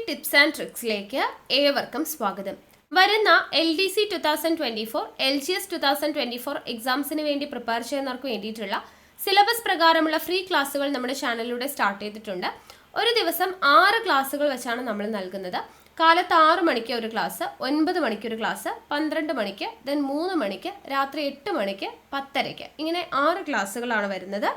Tips and ട്രിക്സിലേക്ക് ഏവർക്കും സ്വാഗതം. വരുന്ന LDC 2024, LGS 2024 എക്സാംസിന് വേണ്ടി പ്രിപ്പയർ ചെയ്യുന്നവർക്ക് വേണ്ടിയിട്ടുള്ള സിലബസ് പ്രകാരമുള്ള ഫ്രീ ക്ലാസ്സുകൾ നമ്മുടെ ചാനലിലൂടെ സ്റ്റാർട്ട് ചെയ്തിട്ടുണ്ട്. ഒരു ദിവസം 6 ക്ലാസ്സുകൾ വെച്ചാണ് നമ്മൾ നൽകുന്നത്. കാലത്ത് 6 മണിക്ക് ഒരു ക്ലാസ്, 9 മണിക്ക് ഒരു ക്ലാസ്, 12 മണിക്ക്, ദെൻ 3 മണിക്ക്, രാത്രി 8 മണിക്ക്, 10:30. ഇങ്ങനെ 6 ക്ലാസ്സുകളാണ് വരുന്നത്.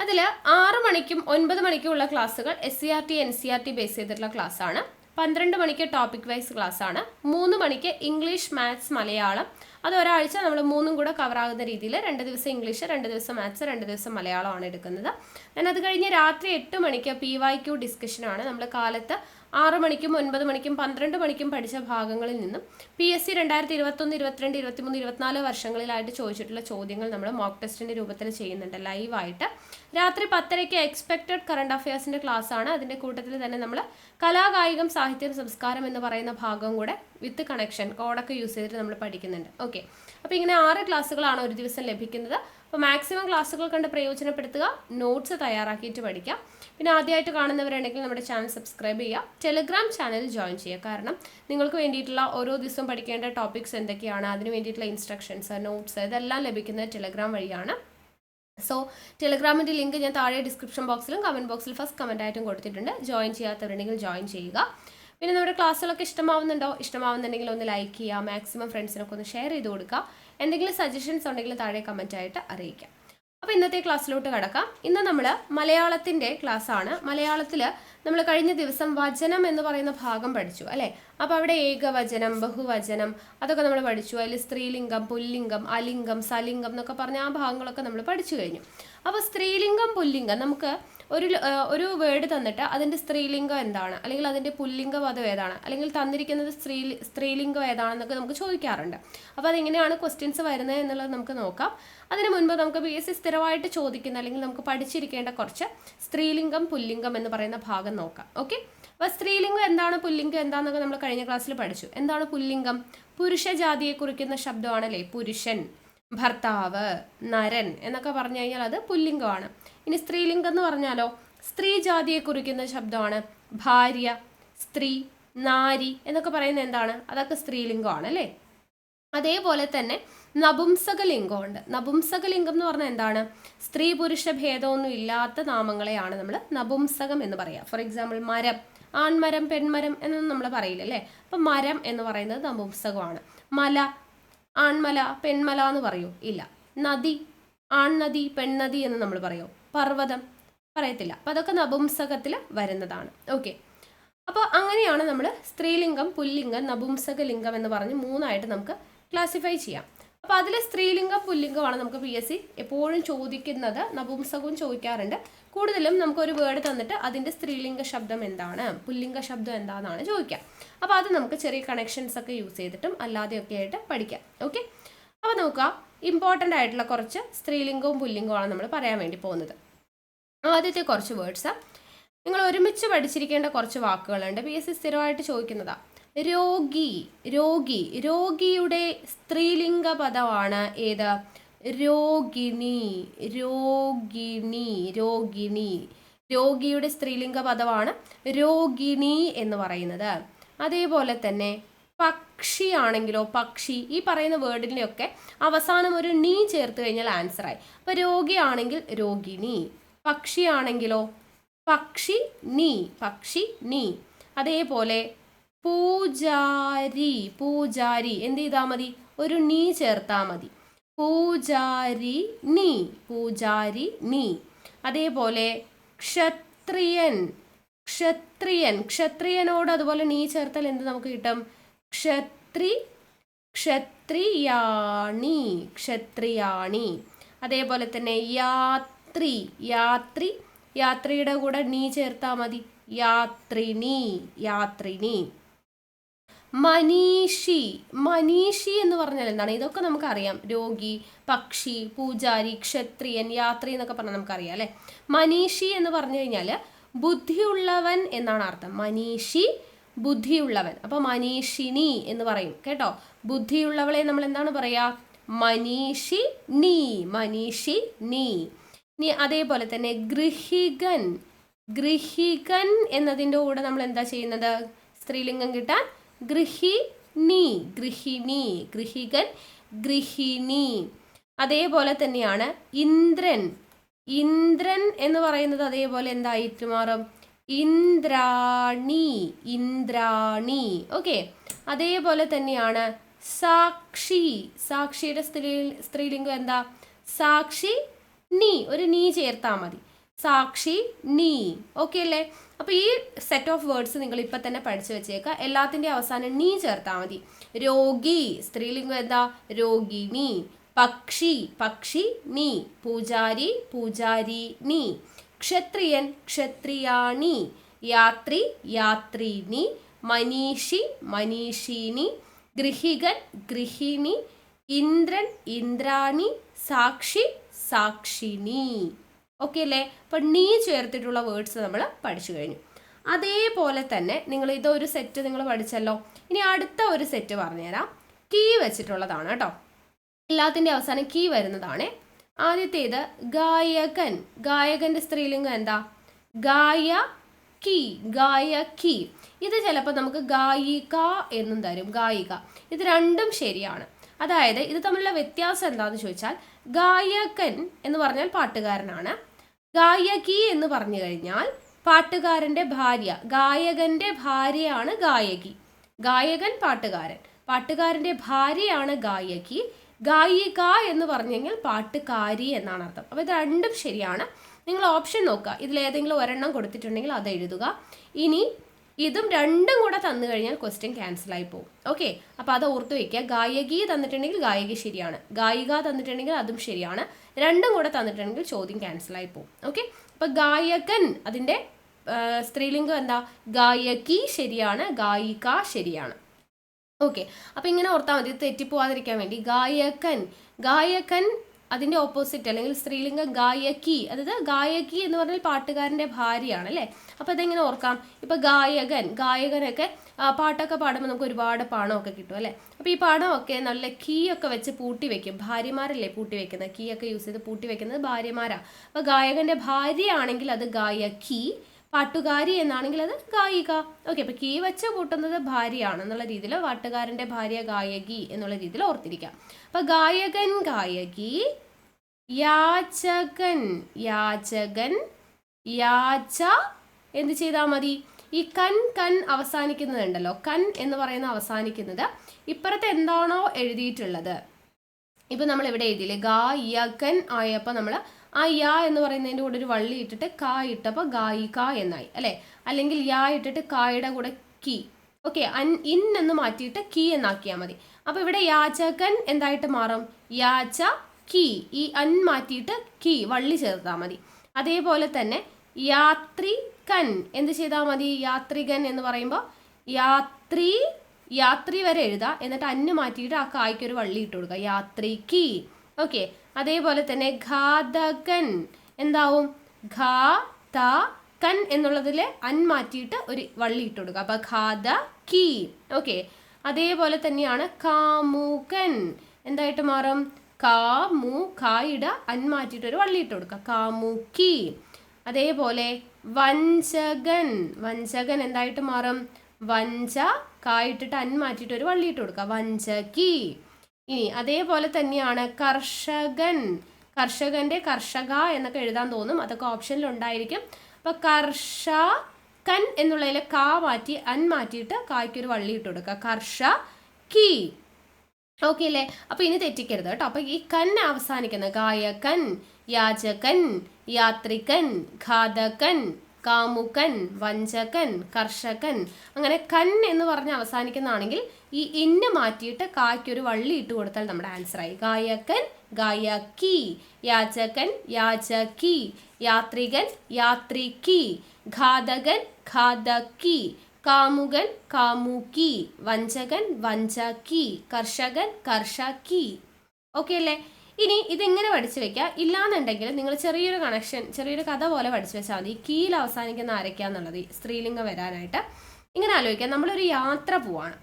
അതിൽ 6 മണിക്കും 9 മണിക്കും ഉള്ള ക്ലാസ്സുകൾ SCRT NCRT ബേസ് ചെയ്തിട്ടുള്ള ക്ലാസ് ആണ്. 12 മണിക്ക് ടോപ്പിക് വൈസ് ക്ലാസ് ആണ്. 3 മണിക്ക് ഇംഗ്ലീഷ്, മാത്സ്, മലയാളം. അത് ഒരാഴ്ച നമ്മൾ 3ഉം കൂടെ കവർ ആകുന്ന രീതിയിൽ 2 ദിവസം ഇംഗ്ലീഷ്, 2 ദിവസം മാത്സ്, 2 ദിവസം മലയാളമാണ് എടുക്കുന്നത്. ഞാൻ അത് കഴിഞ്ഞ് രാത്രി 8 മണിക്ക് PYQ ഡിസ്കഷനാണ്. നമ്മൾ കാലത്ത് 6 മണിക്കും 9 മണിക്കും 12 മണിക്കും പഠിച്ച ഭാഗങ്ങളിൽ നിന്നും PSC 2021, 22, 23, 24 വർഷങ്ങളിലായിട്ട് ചോദിച്ചിട്ടുള്ള ചോദ്യങ്ങൾ നമ്മൾ മോക്ക് ടെസ്റ്റിൻ്റെ രൂപത്തിൽ ചെയ്യുന്നുണ്ട് ലൈവായിട്ട്. രാത്രി 10:30 എക്സ്പെക്റ്റഡ് കറണ്ട് അഫയേഴ്സിൻ്റെ ക്ലാസ് ആണ്. അതിൻ്റെ കൂട്ടത്തിൽ തന്നെ നമ്മൾ കലാകായികം, സാഹിത്യം, സംസ്കാരം എന്ന് പറയുന്ന ഭാഗം കൂടെ വിത്ത് കണക്ഷൻ കോഡൊക്കെ യൂസ് ചെയ്തിട്ട് നമ്മൾ പഠിക്കുന്നുണ്ട്. ഓക്കെ, അപ്പോൾ ഇങ്ങനെ 6 ക്ലാസ്സുകളാണ് ഒരു ദിവസം ലഭിക്കുന്നത്. അപ്പോൾ മാക്സിമം ക്ലാസ്സുകൾ കണ്ട് പ്രയോജനപ്പെടുത്തുക, നോട്ട്സ് തയ്യാറാക്കിയിട്ട് പഠിക്കുക. പിന്നെ ആദ്യമായിട്ട് കാണുന്നവരുണ്ടെങ്കിൽ നമ്മുടെ ചാനൽ സബ്സ്ക്രൈബ് ചെയ്യുക, ടെലഗ്രാം ചാനൽ ജോയിൻ ചെയ്യുക. കാരണം നിങ്ങൾക്ക് വേണ്ടിയിട്ടുള്ള ഓരോ ദിവസവും പഠിക്കേണ്ട ടോപ്പിക്സ് എന്തൊക്കെയാണ്, അതിന് വേണ്ടിയിട്ടുള്ള ഇൻസ്ട്രക്ഷൻസ്, നോട്ട്സ് ഇതെല്ലാം ലഭിക്കുന്നത് ടെലഗ്രാം വഴിയാണ്. സോ ടെലഗ്രാമിൻ്റെ ലിങ്ക് ഞാൻ താഴെ ഡിസ്ക്രിപ്ഷൻ ബോക്സിലും കമൻറ്റ് ബോക്സിൽ ഫസ്റ്റ് കമൻ്റ് ആയിട്ടും കൊടുത്തിട്ടുണ്ട്. ജോയിൻ ചെയ്യാത്തവരുണ്ടെങ്കിൽ ജോയിൻ ചെയ്യുക. പിന്നെ നമ്മുടെ ക്ലാസ്സുകളൊക്കെ ഇഷ്ടമാവുന്നുണ്ടെങ്കിൽ ഒന്ന് ലൈക്ക് ചെയ്യുക, മാക്സിമം ഫ്രണ്ട്സിനൊക്കെ ഒന്ന് ഷെയർ ചെയ്ത് കൊടുക്കുക. എന്തെങ്കിലും സജഷൻസ് ഉണ്ടെങ്കിൽ താഴെ കമൻ്റ് ആയിട്ട് അറിയിക്കാം. അപ്പോൾ ഇന്നത്തെ ക്ലാസ്സിലോട്ട് കടക്കാം. ഇന്ന് നമ്മൾ മലയാളത്തിൻ്റെ ക്ലാസ് ആണ്. മലയാളത്തിൽ നമ്മൾ കഴിഞ്ഞ ദിവസം വചനം എന്ന് പറയുന്ന ഭാഗം പഠിച്ചു അല്ലേ. അപ്പോൾ അവിടെ ഏകവചനം, ബഹുവചനം അതൊക്കെ നമ്മൾ പഠിച്ചു. അതിൽ സ്ത്രീലിംഗം, പുല്ലിംഗം, അലിംഗം, സലിംഗം എന്നൊക്കെ പറഞ്ഞ ആ ഭാഗങ്ങളൊക്കെ നമ്മൾ പഠിച്ചു കഴിഞ്ഞു. അപ്പോൾ സ്ത്രീലിംഗം, പുല്ലിംഗം നമുക്ക് ഒരു വേർഡ് തന്നിട്ട് അതിൻ്റെ സ്ത്രീലിംഗം എന്താണ്, അല്ലെങ്കിൽ അതിൻ്റെ പുല്ലിംഗ പദം ഏതാണ്, അല്ലെങ്കിൽ തന്നിരിക്കുന്നത് സ്ത്രീലിംഗം ഏതാണെന്നൊക്കെ നമുക്ക് ചോദിക്കാറുണ്ട്. അപ്പോൾ അതെങ്ങനെയാണ് ക്വസ്റ്റ്യൻസ് വരുന്നത് എന്നുള്ളത് നമുക്ക് നോക്കാം. അതിന് മുൻപ് നമുക്ക് PSC സ്ഥിരമായിട്ട് ചോദിക്കുന്ന അല്ലെങ്കിൽ നമുക്ക് പഠിച്ചിരിക്കേണ്ട കുറച്ച് സ്ത്രീലിംഗം, പുല്ലിംഗം എന്ന് പറയുന്ന ഭാഗം നോക്കാം. ഓക്കെ, അപ്പോൾ സ്ത്രീലിംഗം എന്താണ്, പുല്ലിംഗം എന്താണെന്നൊക്കെ നമ്മൾ കഴിഞ്ഞ ക്ലാസ്സിൽ പഠിച്ചു. എന്താണ് പുല്ലിംഗം? പുരുഷ ജാതിയെ കുറിക്കുന്ന ശബ്ദമാണല്ലേ പുരുഷൻ, ഭർത്താവ്, നരൻ എന്നൊക്കെ പറഞ്ഞു കഴിഞ്ഞാൽ അത് പുല്ലിംഗമാണ്. ഇനി സ്ത്രീലിംഗം എന്ന് പറഞ്ഞാലോ സ്ത്രീ ജാതിയെ കുറിക്കുന്ന ശബ്ദമാണ് ഭാര്യ, സ്ത്രീ, നാരി എന്നൊക്കെ പറയുന്നത് എന്താണ്, അതൊക്കെ സ്ത്രീലിംഗമാണ് അല്ലേ. അതേപോലെ തന്നെ നപുംസകലിംഗമുണ്ട്. നപുംസകലിംഗം എന്ന് പറഞ്ഞാൽ എന്താണ്, സ്ത്രീ പുരുഷ ഭേദമൊന്നും ഇല്ലാത്ത നാമങ്ങളെയാണ് നമ്മൾ നപുംസകം എന്ന് പറയുക. ഫോർ എക്സാമ്പിൾ മരം, ആൺമരം, പെൺമരം എന്നൊന്നും നമ്മൾ പറയില്ല അല്ലേ. അപ്പം മരം എന്ന് പറയുന്നത് നപുംസകമാണ്. മല, ആൺമല, പെൺമല എന്ന് പറയൂ ഇല്ല. നദി, ആൺനദി, പെൺനദി എന്ന് നമ്മൾ പറയൂ. പർവ്വതം പറയത്തില്ല. അപ്പം അതൊക്കെ നപുംസകത്തിൽ വരുന്നതാണ്. ഓക്കെ, അപ്പോൾ അങ്ങനെയാണ് നമ്മൾ സ്ത്രീലിംഗം, പുല്ലിംഗം, നപുംസകലിംഗം എന്ന് പറഞ്ഞ് 3ആയിട്ട് നമുക്ക് ക്ലാസിഫൈ ചെയ്യാം. അപ്പോൾ അതിൽ സ്ത്രീലിംഗം, പുല്ലിംഗമാണ് നമുക്ക് PSC എപ്പോഴും ചോദിക്കുന്നത്. നപുംസകവും ചോദിക്കാറുണ്ട്. കൂടുതലും നമുക്കൊരു വേർഡ് തന്നിട്ട് അതിൻ്റെ സ്ത്രീലിംഗ ശബ്ദം എന്താണ്, പുല്ലിംഗ ശബ്ദം എന്താണെന്നാണ് ചോദിക്കുക. അപ്പോൾ അത് നമുക്ക് ചെറിയ കണക്ഷൻസ് ഒക്കെ യൂസ് ചെയ്തിട്ടും അല്ലാതെയൊക്കെ ആയിട്ട് പഠിക്കാം. ഓക്കെ, അപ്പോൾ നോക്കുക, ഇമ്പോർട്ടൻ്റ് ആയിട്ടുള്ള കുറച്ച് സ്ത്രീലിംഗവും പുല്ലിംഗവുമാണ് നമ്മൾ പറയാൻ വേണ്ടി പോകുന്നത്. ആദ്യത്തെ കുറച്ച് വേർഡ്സ് നിങ്ങൾ ഒരുമിച്ച് പഠിച്ചിരിക്കേണ്ട കുറച്ച് വാക്കുകളുണ്ട്. PSC സ്ഥിരമായിട്ട് ചോദിക്കുന്നതാണ്. രോഗി, രോഗി, രോഗിയുടെ സ്ത്രീലിംഗ പദമാണ് ഏത്? രോഗിണി, രോഗിണി, രോഗിണി. രോഗിയുടെ സ്ത്രീലിംഗ പദമാണ് രോഗിണി എന്ന് പറയുന്നത്. അതേപോലെ തന്നെ പക്ഷിയാണെങ്കിലോ പക്ഷി, ഈ പറയുന്ന വേർഡിൻ്റെയൊക്കെ അവസാനം ഒരു നീ ചേർത്ത് കഴിഞ്ഞാൽ ആൻസറായി. അപ്പോൾ രോഗിയാണെങ്കിൽ രോഗിണി, പക്ഷിയാണെങ്കിലോ പക്ഷി നീ, പക്ഷി നീ. അതേപോലെ പൂജാരി, പൂജാരി എന്ത് ചെയ്താൽ മതി, ഒരു നീ ചേർത്താൽ മതി. പൂജാരി നീ, പൂജാരി നീ. അതേപോലെ ക്ഷത്രിയൻ, ക്ഷത്രിയൻ, ക്ഷത്രിയനോട് അതുപോലെ നീ ചേർത്താൽ എന്ത് നമുക്ക് കിട്ടും? ക്ഷത്രി, ക്ഷത്രിയാണി, ക്ഷത്രിയാണി. അതേപോലെ തന്നെ യാത്രി, യാത്രി, യാത്രിയുടെ കൂടെ നീ ചേർത്താൽ മതി. യാത്രിനി, യാത്രിനി. മനീഷി, മനീഷി എന്ന് പറഞ്ഞാൽ എന്താണ്? ഇതൊക്കെ നമുക്കറിയാം. രോഗി, പക്ഷി, പൂജാരി, ക്ഷത്രിയൻ, യാത്രി എന്നൊക്കെ പറഞ്ഞാൽ നമുക്കറിയാം അല്ലേ. മനീഷി എന്ന് പറഞ്ഞു കഴിഞ്ഞാൽ ബുദ്ധിയുള്ളവൻ എന്നാണ് അർത്ഥം. മനീഷി, ബുദ്ധിയുള്ളവൻ. അപ്പോൾ മനീഷിനി എന്ന് പറയും കേട്ടോ. ബുദ്ധിയുള്ളവളെ നമ്മൾ എന്താണ് പറയുക? മനീഷി നീ, മനീഷി നീ. ഇനി അതേപോലെ തന്നെ ഗൃഹികൻ, ഗൃഹികൻ എന്നതിൻ്റെ കൂടെ നമ്മൾ എന്താ ചെയ്യുന്നത്? സ്ത്രീലിംഗം കിട്ടാൻ ഗൃഹിണി, ഗൃഹിണി, ഗൃഹികൻ, ഗൃഹിണി. അതേപോലെ തന്നെയാണ് ഇന്ദ്രൻ. ഇന്ദ്രൻ എന്ന് പറയുന്നത് അതേപോലെ എന്തായിട്ട് മാറും? ഇന്ദ്രാണി, ഇന്ദ്രാണി. ഓക്കെ, അതേപോലെ തന്നെയാണ് സാക്ഷി. സാക്ഷിയുടെ സ്ത്രീലിംഗം എന്താ? സാക്ഷി നീ, ഒരു നീ ചേർത്താൽ മതി. സാക്ഷി നീ. ഓക്കെ അല്ലേ? അപ്പോൾ ഈ സെറ്റ് ഓഫ് വേർഡ്സ് നിങ്ങൾ ഇപ്പം തന്നെ പഠിച്ചു വെച്ചേക്കുക. എല്ലാത്തിൻ്റെ അവസാനം നീ ചേർത്താൽ മതി. രോഗി, സ്ത്രീലിംഗം എന്താ? രോഗിണി. പക്ഷി, പക്ഷി നീ. പൂജാരി, പൂജാരി നീ. ക്ഷത്രിയൻ, ക്ഷത്രിയാണി. യാത്രി, യാത്രിനി. മനീഷി, മനീഷിനി. ഗൃഹികൻ, ഗൃഹിണി. ഇന്ദ്രൻ, ഇന്ദ്രാണി. സാക്ഷി, സാക്ഷിനി. ഓക്കെ അല്ലേ? അപ്പം നീ ചേർത്തിട്ടുള്ള വേർഡ്സ് നമ്മൾ പഠിച്ചു കഴിഞ്ഞു. അതേപോലെ തന്നെ നിങ്ങൾ ഇതൊരു സെറ്റ് നിങ്ങൾ പഠിച്ചല്ലോ. ഇനി അടുത്ത ഒരു സെറ്റ് പറഞ്ഞുതരാം. കീ വെച്ചിട്ടുള്ളതാണ് കേട്ടോ. എല്ലാത്തിൻ്റെ അവസാനം കീ വരുന്നതാണ്. ആദ്യത്തേത് ഗായകൻ. ഗായകൻ്റെ സ്ത്രീലിംഗം എന്താ? ഗായകി, ഗായകി. ഇത് ചിലപ്പോൾ നമുക്ക് ഗായിക എന്നും തരും. ഗായിക. ഇത് രണ്ടും ശരിയാണ്. അതായത് ഇത് തമ്മിലുള്ള വ്യത്യാസം എന്താണെന്ന് ചോദിച്ചാൽ, ഗായകൻ എന്ന് പറഞ്ഞാൽ പാട്ടുകാരനാണ്. ഗായകി എന്ന് പറഞ്ഞു കഴിഞ്ഞാൽ പാട്ടുകാരൻ്റെ ഭാര്യ. ഗായകൻ്റെ ഭാര്യയാണ് ഗായകി. ഗായകൻ പാട്ടുകാരൻ, പാട്ടുകാരൻ്റെ ഭാര്യയാണ് ഗായകി. ഗായിക എന്ന് പറഞ്ഞു കഴിഞ്ഞാൽ പാട്ടുകാരി എന്നാണ് അർത്ഥം. അപ്പോൾ ഇത് രണ്ടും ശരിയാണ്. നിങ്ങൾ ഓപ്ഷൻ നോക്കുക, ഇതിലേതെങ്കിലും ഒരെണ്ണം കൊടുത്തിട്ടുണ്ടെങ്കിൽ അത് എഴുതുക. ഇനി ഇതും രണ്ടും കൂടെ തന്നു കഴിഞ്ഞാൽ ക്വസ്റ്റ്യൻ ക്യാൻസലായി പോകും. ഓക്കെ, അപ്പോൾ അത് ഓർത്ത് വയ്ക്കുക. ഗായകി തന്നിട്ടുണ്ടെങ്കിൽ ഗായകി ശരിയാണ്, ഗായിക തന്നിട്ടുണ്ടെങ്കിൽ അതും ശരിയാണ്. രണ്ടും കൂടെ തന്നിട്ടുണ്ടെങ്കിൽ ചോദ്യം ക്യാൻസലായി പോകും. ഓക്കെ, അപ്പോൾ ഗായകൻ അതിൻ്റെ സ്ത്രീലിംഗം എന്താ? ഗായകി ശരിയാണ്, ഗായിക ശരിയാണ്. ഓക്കെ, അപ്പോൾ ഇങ്ങനെ ഓർത്താൽ മതി, തെറ്റിപ്പോവാതിരിക്കാൻ വേണ്ടി. ഗായകൻ, ഗായകൻ അതിൻ്റെ ഓപ്പോസിറ്റ് അല്ലെങ്കിൽ സ്ത്രീലിംഗം ഗായകി. അതായത് ഗായകി എന്ന് പറഞ്ഞാൽ പാട്ടുകാരൻ്റെ ഭാര്യയാണ് അല്ലേ? അപ്പോൾ അതെങ്ങനെ ഓർക്കാം? ഇപ്പോൾ ഗായകൻ, ഗായകനൊക്കെ പാട്ടൊക്കെ പാടുമ്പോൾ നമുക്ക് ഒരുപാട് പണമൊക്കെ കിട്ടും അല്ലേ? അപ്പോൾ ഈ പണമൊക്കെ നല്ല കീ ഒക്കെ വെച്ച് പൂട്ടി വെക്കും. ഭാര്യമാരല്ലേ പൂട്ടി വെക്കുന്നത്? കീ ഒക്കെ യൂസ് ചെയ്ത് പൂട്ടി വെക്കുന്നത് ഭാര്യമാരാണ്. അപ്പോൾ ഗായകൻ്റെ ഭാര്യയാണെങ്കിൽ അത് ഗായകി, പാട്ടുകാരി എന്നാണെങ്കിൽ അത് ഗായിക. ഓക്കെ, അപ്പോൾ കീ വെച്ച് കൂട്ടുന്നത് ഭാര്യയാണ് എന്നുള്ള രീതിയിൽ പാട്ടുകാരൻ്റെ ഭാര്യ ഗായകി എന്നുള്ള രീതിയിൽ ഓർത്തിരിക്കാം. അപ്പോൾ ഗായകൻ, ഗായകി. യാചകൻ, യാചകൻ. യാച എന്ത് ചെയ്താൽ മതി? ഈ കൻ അവസാനിക്കുന്നതുണ്ടല്ലോ, കൻ എന്ന് പറയുന്ന അവസാനിക്കുന്നത് ഇപ്പുറത്ത് എന്താണോ എഴുതിയിട്ടുള്ളത്. ഇപ്പം നമ്മൾ ഇവിടെ എഴുതിയില്ലേ, ഗായകൻ ആയപ്പോൾ നമ്മൾ ആ യാ എന്ന് പറയുന്നതിൻ്റെ കൂടെ ഒരു വള്ളി ഇട്ടിട്ട് കാ ഇട്ടപ്പോൾ ഗായിക എന്നായി അല്ലേ? അല്ലെങ്കിൽ യാ ഇട്ടിട്ട് കായുടെ കൂടെ കീ. ഓക്കെ, ഇൻ എന്ന് മാറ്റിയിട്ട് കീ എന്നാക്കിയാൽ മതി. അപ്പോൾ ഇവിടെ യാചകൻ എന്തായിട്ട് മാറും? യാച കീ. ഈ അൻ മാറ്റിയിട്ട് കീ വള്ളി ചേർത്താൽ മതി. അതേപോലെ തന്നെ യാത്രികൻ എന്ത് ചെയ്താൽ മതി? യാത്രികൻ എന്ന് പറയുമ്പോൾ യാത്രി വരെ എഴുതുക, എന്നിട്ട് അന്ന് മാറ്റിയിട്ട് ആ കായ്ക്കൊരു വള്ളി ഇട്ട് കൊടുക്കുക, യാത്രികി. ഓക്കെ, അതേപോലെ തന്നെ ഘാതകൻ എന്താവും? ഘാതകൻ എന്നുള്ളതിൽ അൻ മാറ്റിയിട്ട് ഒരു വള്ളി ഇട്ട് കൊടുക്കുക, അപ്പോൾ ഘാതകി. ഓക്കെ, അതേപോലെ തന്നെയാണ് കാമുകൻ എന്തായിട്ട് മാറും? കായിട അൻ മാറ്റിയിട്ട് ഒരു വള്ളി ഇട്ട് കൊടുക്കുക, കാമുകി. അതേപോലെ വഞ്ചകൻ, വഞ്ചകൻ എന്തായിട്ട് മാറും? വഞ്ച കായിട്ടിട്ട് അൻ മാറ്റിയിട്ട് ഒരു വള്ളി ഇട്ട് കൊടുക്കുക, വഞ്ചകി. ഇനി അതേപോലെ തന്നെയാണ് കർഷകൻ. കർഷകൻ്റെ കർഷക എന്നൊക്കെ എഴുതാൻ തോന്നും, അതൊക്കെ ഓപ്ഷനിൽ ഉണ്ടായിരിക്കും. അപ്പോൾ കർഷകൻ എന്നുള്ളതിൽ കാ മാറ്റി അൻ മാറ്റിയിട്ട് കായ്ക്കൊരു വള്ളി ഇട്ട് കൊടുക്കുക, കർഷകി. ഓക്കെ അല്ലേ? അപ്പോൾ ഇനി തെറ്റിക്കരുത് കേട്ടോ. അപ്പോൾ ഈ കൻ അവസാനിക്കുന്ന ഗായകൻ, യാചകൻ, യാത്രികൻ, ഘാതകൻ, കാമുകൻ, വഞ്ചകൻ, കർഷകൻ, അങ്ങനെ കൻ എന്ന് പറഞ്ഞ് അവസാനിക്കുന്നതാണെങ്കിൽ ഈ ഇന്ന് മാറ്റിയിട്ട് കായ്ക്കൊരു വള്ളി ഇട്ട് കൊടുത്താൽ നമ്മുടെ ആൻസറായി. ഗായകൻ, ഗായകി. യാചകൻ, യാചകി. യാത്രികൻ, യാത്രികി. ഘാതകൻ, ഘാതകി. കാമുകൻ, കാമുകി. വഞ്ചകൻ, വഞ്ചകി. കർഷകൻ, കർഷകി. ഓക്കെ അല്ലേ? ഇനി ഇതെങ്ങനെ പഠിച്ചു വെക്കുക? ഇല്ലാന്നുണ്ടെങ്കിൽ നിങ്ങൾ ചെറിയൊരു കഥ പോലെ പഠിച്ചു വെച്ചാൽ മതി. കീയിൽ അവസാനിക്കുന്ന ആരൊക്കെയാന്നുള്ളത് സ്ത്രീലിംഗം വരാനായിട്ട്. ഇങ്ങനെ ആലോചിക്കാം, നമ്മളൊരു യാത്ര പോവാണ്.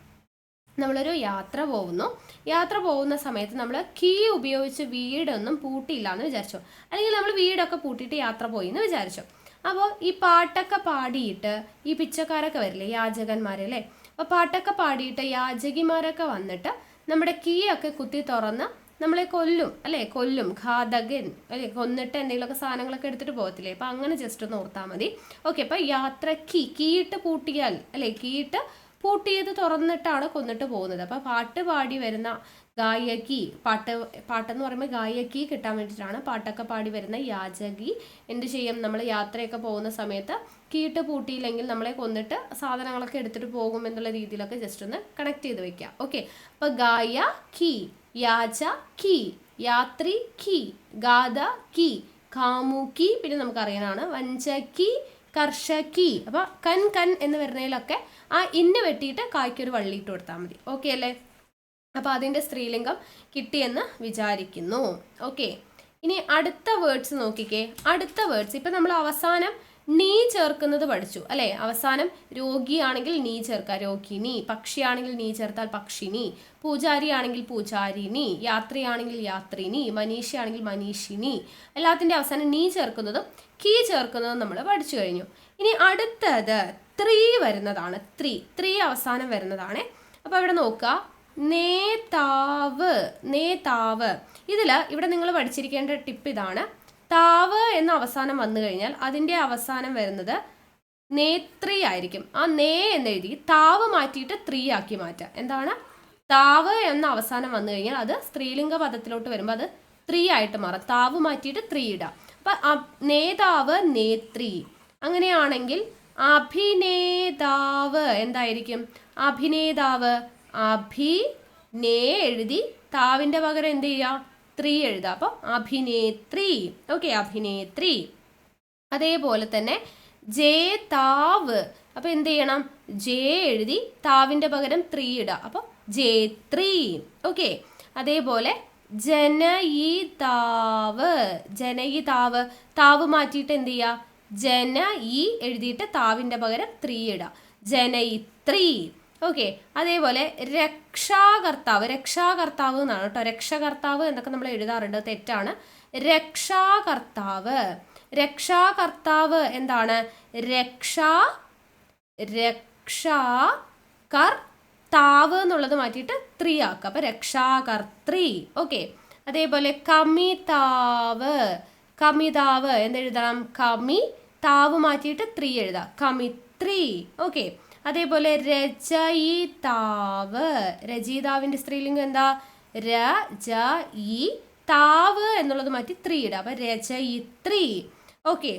യാത്ര പോകുന്ന സമയത്ത് നമ്മൾ കീ ഉപയോഗിച്ച് വീടൊന്നും പൂട്ടിയില്ല എന്ന് വിചാരിച്ചോ, അല്ലെങ്കിൽ നമ്മൾ വീടൊക്കെ പൂട്ടിയിട്ട് യാത്ര പോയി എന്ന് വിചാരിച്ചോ. അപ്പോൾ ഈ പാട്ടൊക്കെ പാടിയിട്ട് ഈ പിച്ചക്കാരൊക്കെ വരില്ലേ, യാചകന്മാരല്ലേ, അപ്പോൾ പാട്ടൊക്കെ പാടിയിട്ട് യാചകിമാരൊക്കെ വന്നിട്ട് നമ്മുടെ കീ ഒക്കെ കുത്തി തുറന്ന് നമ്മളെ കൊല്ലും അല്ലേ, കൊല്ലും, ഘാതകൻ അല്ലേ, കൊന്നിട്ട് എന്തെങ്കിലുമൊക്കെ സാധനങ്ങളൊക്കെ എടുത്തിട്ട് പോകത്തില്ലേ. അപ്പം അങ്ങനെ ജസ്റ്റ് ഒന്ന് ഓർത്താൽ മതി. ഓക്കെ, അപ്പം യാത്ര കീയിട്ട് പൂട്ടിയാൽ അല്ലേ, കീയിട്ട് പൂട്ടിയത് തുറന്നിട്ടാണ് കൊന്നിട്ട് പോകുന്നത്. അപ്പം പാട്ട് പാടി വരുന്ന ഗായകി, പാട്ടെന്ന് പറയുമ്പോൾ ഗായകി കിട്ടാൻ വേണ്ടിയിട്ടാണ്. പാട്ടൊക്കെ പാടി വരുന്ന യാചകി എന്ത് ചെയ്യും, നമ്മൾ യാത്രയൊക്കെ പോകുന്ന സമയത്ത് കീട്ട് പൂട്ടിയില്ലെങ്കിൽ നമ്മളെ കൊന്നിട്ട് സാധനങ്ങളൊക്കെ എടുത്തിട്ട് പോകും എന്നുള്ള രീതിയിലൊക്കെ ജസ്റ്റ് ഒന്ന് കണക്ട് ചെയ്ത് വെക്കുക. ഓക്കെ, അപ്പോൾ ഗായ കി, യാച കി, യാത്രി കി, ഗാഥ കി, കാമുകി പിന്നെ നമുക്കറിയാനാണ് വഞ്ചകി, കർഷകി. അപ്പോൾ കൻ എന്ന് വരുന്നതിലൊക്കെ ആ ഇന്ന് വെട്ടിയിട്ട് കായ്ക്കൊരു വള്ളിയിട്ട് കൊടുത്താൽ മതി. ഓക്കെ അല്ലേ? അപ്പോൾ അതിൻ്റെ സ്ത്രീലിംഗം കിട്ടിയെന്ന് വിചാരിക്കുന്നു. ഓക്കെ, ഇനി അടുത്ത വേർഡ്സ് നോക്കിക്കേ. അടുത്ത വേർഡ്സ് ഇപ്പം നമ്മൾ അവസാനം നീ ചേർക്കുന്നത് പഠിച്ചു അല്ലേ. അവസാനം രോഗിയാണെങ്കിൽ നീ ചേർക്കുക, രോഗിനി. പക്ഷിയാണെങ്കിൽ നീ ചേർത്താൽ പക്ഷിനി. പൂജാരി ആണെങ്കിൽ പൂജാരിനി. യാത്രിയാണെങ്കിൽ യാത്രിനി. മനീഷിയാണെങ്കിൽ മനീഷിനി. എല്ലാത്തിൻ്റെ അവസാനം നീ ചേർക്കുന്നതും കീ ചേർക്കുന്നതും നമ്മൾ പഠിച്ചു കഴിഞ്ഞു. ഇനി അടുത്തത് ത്രീ വരുന്നതാണ്. ത്രീ അവസാനം വരുന്നതാണ്. അപ്പോൾ ഇവിടെ നോക്കുക, നേതാവ്, നേതാവ്. ഇവിടെ നിങ്ങൾ പഠിച്ചിരിക്കേണ്ട ടിപ്പ് ഇതാണ്. താവ് എന്ന അവസാനം വന്നു കഴിഞ്ഞാൽ അതിൻ്റെ അവസാനം വരുന്നത് നേത്രി ആയിരിക്കും. ആ നേ എന്നെഴുതി താവ് മാറ്റിയിട്ട് ത്രീ ആക്കി മാറ്റുക. എന്താണ്? താവ് എന്ന അവസാനം വന്നു കഴിഞ്ഞാൽ അത് സ്ത്രീലിംഗ പദത്തിലോട്ട് വരുമ്പോൾ അത് ത്രീ ആയിട്ട് മാറും. താവ് മാറ്റിയിട്ട് ത്രീ ഇടാം. അപ്പം നേതാവ്, നേത്രി. അങ്ങനെയാണെങ്കിൽ അഭിനേതാവ് എന്തായിരിക്കും? അഭിനേതാവ്, നേ എഴുതി താവിൻ്റെ പകരം എന്ത് ചെയ്യുക? ത്രീ എഴുതുക. അപ്പോൾ അഭിനേത്രി. ഓക്കെ, അഭിനേത്രി. അതേപോലെ തന്നെ ജേതാവ്. അപ്പോൾ എന്ത് ചെയ്യണം? ജേ എഴുതി താവിൻ്റെ പകരം ത്രീ ഇടുക. അപ്പോൾ ജേത്രി. ഓക്കെ, അതേപോലെ ജനയിതാവ്. ജനയിതാവ്, താവ് മാറ്റിയിട്ട് എന്ത് ചെയ്യുക? ജന ഈ എഴുതിയിട്ട് താവിൻ്റെ പകരം ത്രീ ഇടുക. ജനയിത്രി. ഓക്കെ, അതേപോലെ രക്ഷാകർത്താവ്. രക്ഷാകർത്താവ് എന്നാണ് കേട്ടോ. രക്ഷകർത്താവ് എന്നൊക്കെ നമ്മൾ എഴുതാറുണ്ട്, തെറ്റാണ്. രക്ഷാകർത്താവ്. രക്ഷാകർത്താവ് എന്താണ്? രക്ഷാകർത്താവ് എന്നുള്ളത് മാറ്റിയിട്ട് ത്രീ ആക്കുക. അപ്പം രക്ഷാകർത്തി. ഓക്കെ, അതേപോലെ കമിതാവ്. കമിതാവ് എന്തെഴുതണം? കമി, താവ് മാറ്റിയിട്ട് ത്രീ എഴുതാം. കമിത്രി. ഓക്കെ, അതേപോലെ രചയിതാവ്. രചയിതാവിൻ്റെ സ്ത്രീലിംഗം എന്താ? രചയി, താവ് എന്നുള്ളത് മാറ്റി ത്രീ ഇടുക. അപ്പം രചയിത്രി. ഓക്കെ,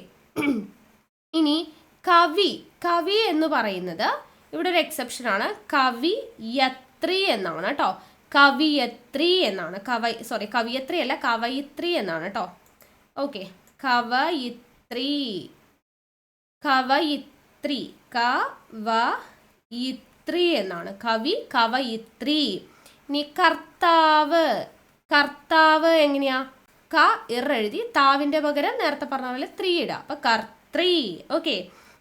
ഇനി കവി. കവി എന്ന് പറയുന്നത് ഇവിടെ ഒരു എക്സെപ്ഷൻ ആണ്. കവിയത്രി എന്നാണ് കേട്ടോ. കവിയത്രി എന്നാണ്. കവിയത്രി അല്ല, കവയിത്രി എന്നാണ് കേട്ടോ. ഓക്കെ, കവയിത്രി. കവയിത്രി, കവയിത്രി എന്നാണ്. കവി, കവയിത്രി. ഇനി കർത്താവ്. കർത്താവ് എങ്ങനെയാ? ക എഴുതി താവിൻ്റെ പകരം നേരത്തെ പറഞ്ഞ പോലെ ത്രീ ഇടുക. അപ്പം കർത്തി. ഓക്കെ,